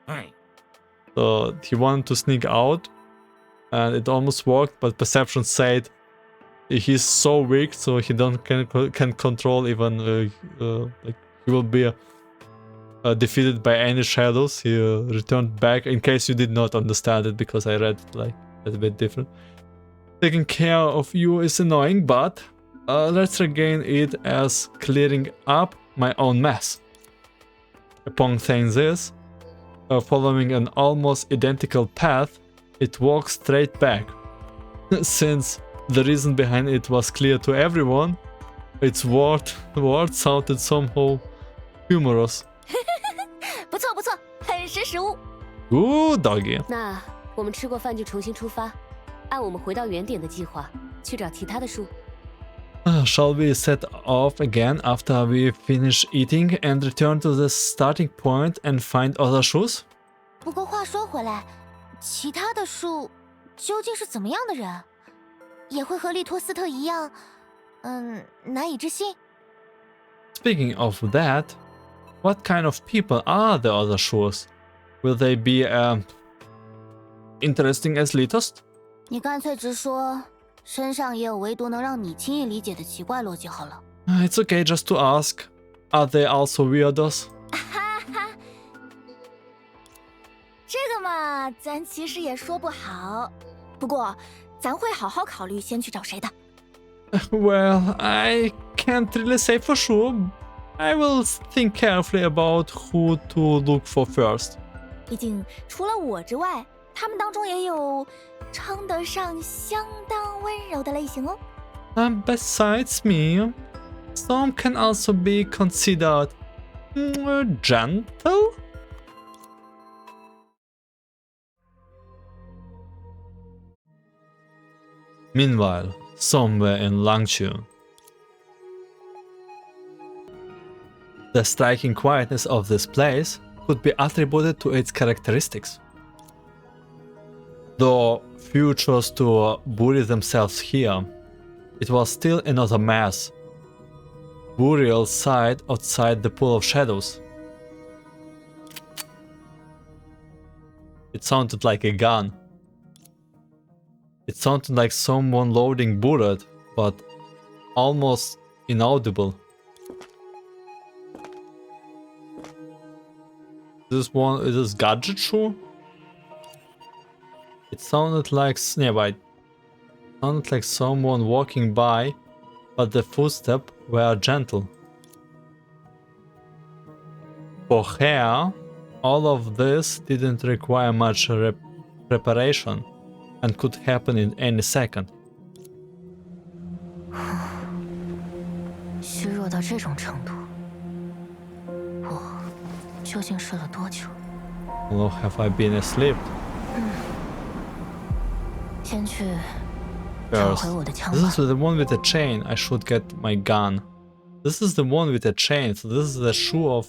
哎。 So he wanted to sneak out, and it almost worked. But Perception said he's so weak, so he can control even like he will be defeated by any shadows. He returned back. In case you did not understand it, because I read like a bit different. Taking care of you is annoying, but let's regain it as clearing up my own mess. Upon saying this, following an almost identical path, it walks straight back. Since the reason behind it was clear to everyone, its word sounded somehow humorous. 不错不错，很识时务。 Ooh, doggy. 那我们吃过饭就重新出发，按我们回到原点的计划去找其他的树。 Shall we set off again after we finish eating and return to the starting point and find other shoes? 不过话说回来，其他的树究竟是怎么样的人？也会和利托斯特一样，难以置信？ Speaking of that, what kind of people are the other shoes? Will they be interesting as Litost? 你干脆直说，身上也有唯独能让你轻易理解的奇怪逻辑好了。 It's okay just to ask. Are they also weirdos? 哈哈，这个嘛，咱其实也说不好。不过，咱会好好考虑先去找谁的。 Well, I can't really say for sure. I will think carefully about who to look for first. 毕竟除了我之外，他们当中也有称得上相当温柔的类型哦。 Besides me, some can also be considered gentle. Meanwhile, somewhere in Langchu, the striking quietness of this place could be attributed to its characteristics. Though few chose to bury themselves here, it was still another mass. Burial site outside the pool of shadows. It sounded like a gun. It sounded like someone loading bullet, but almost inaudible. Is this gadget shoe? It sounded like sounded like someone walking by, but the footsteps were gentle. For hair, all of this didn't require much preparation and could happen in any second. 虚弱到这种程度，我究竟睡了多久？ How long have I been asleep? 先去找回我的枪 This 吧。 is the one with the chain. I should get my gun. This is the one with the chain. So this is the shoe of.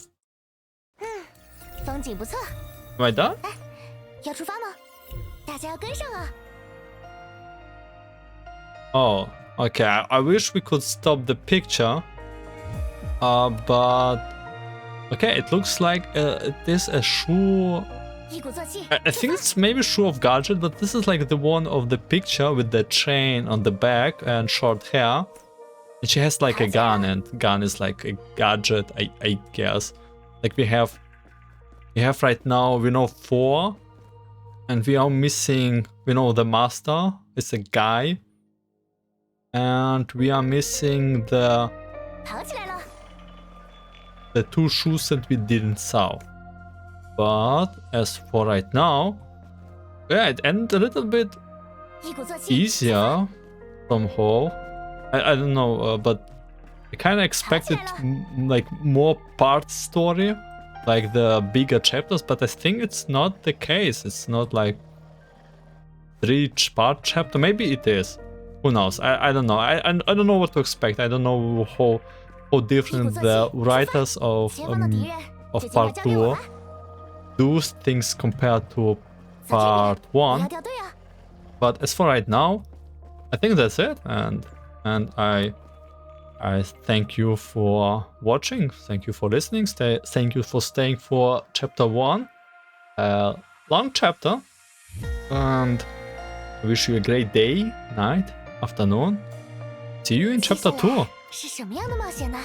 风景不错， Am I done? 要出发吗？大家要跟上啊！ Oh, okay. I wish we could stop the picture. But okay, it looks like it is a shoe. 一鼓作气， I think it's maybe shoe of gadget, but this is like the one of the picture with the chain on the back and short hair. And she has like a gun, and gun is like a gadget, I guess. Like we have right now, we know 4, and we are missing, we know the master is a guy, and we are missing the 跑起来了！ 2 shoes that we didn't saw. But as for right now, yeah, it ended a little bit 一鼓作气， easier somehow. I don't know, but I kind of expected like more part story, like the bigger chapters, but I think it's not the case. It's not like 3 part chapter. Maybe it is. Who knows? I don't know. I don't know what to expect. I don't know how different the writers of 前方的敌人，这就要 part 交给我 2 了。 do things compared to 小精 part 灵，不 1. 要掉队啊！ But as for right now, I think that's it, and I thank you for watching, thank you for listening, thank you for staying for chapter 1, long chapter, and I wish you a great day, night, afternoon. See you in chapter 2. 是什么样的冒险呢？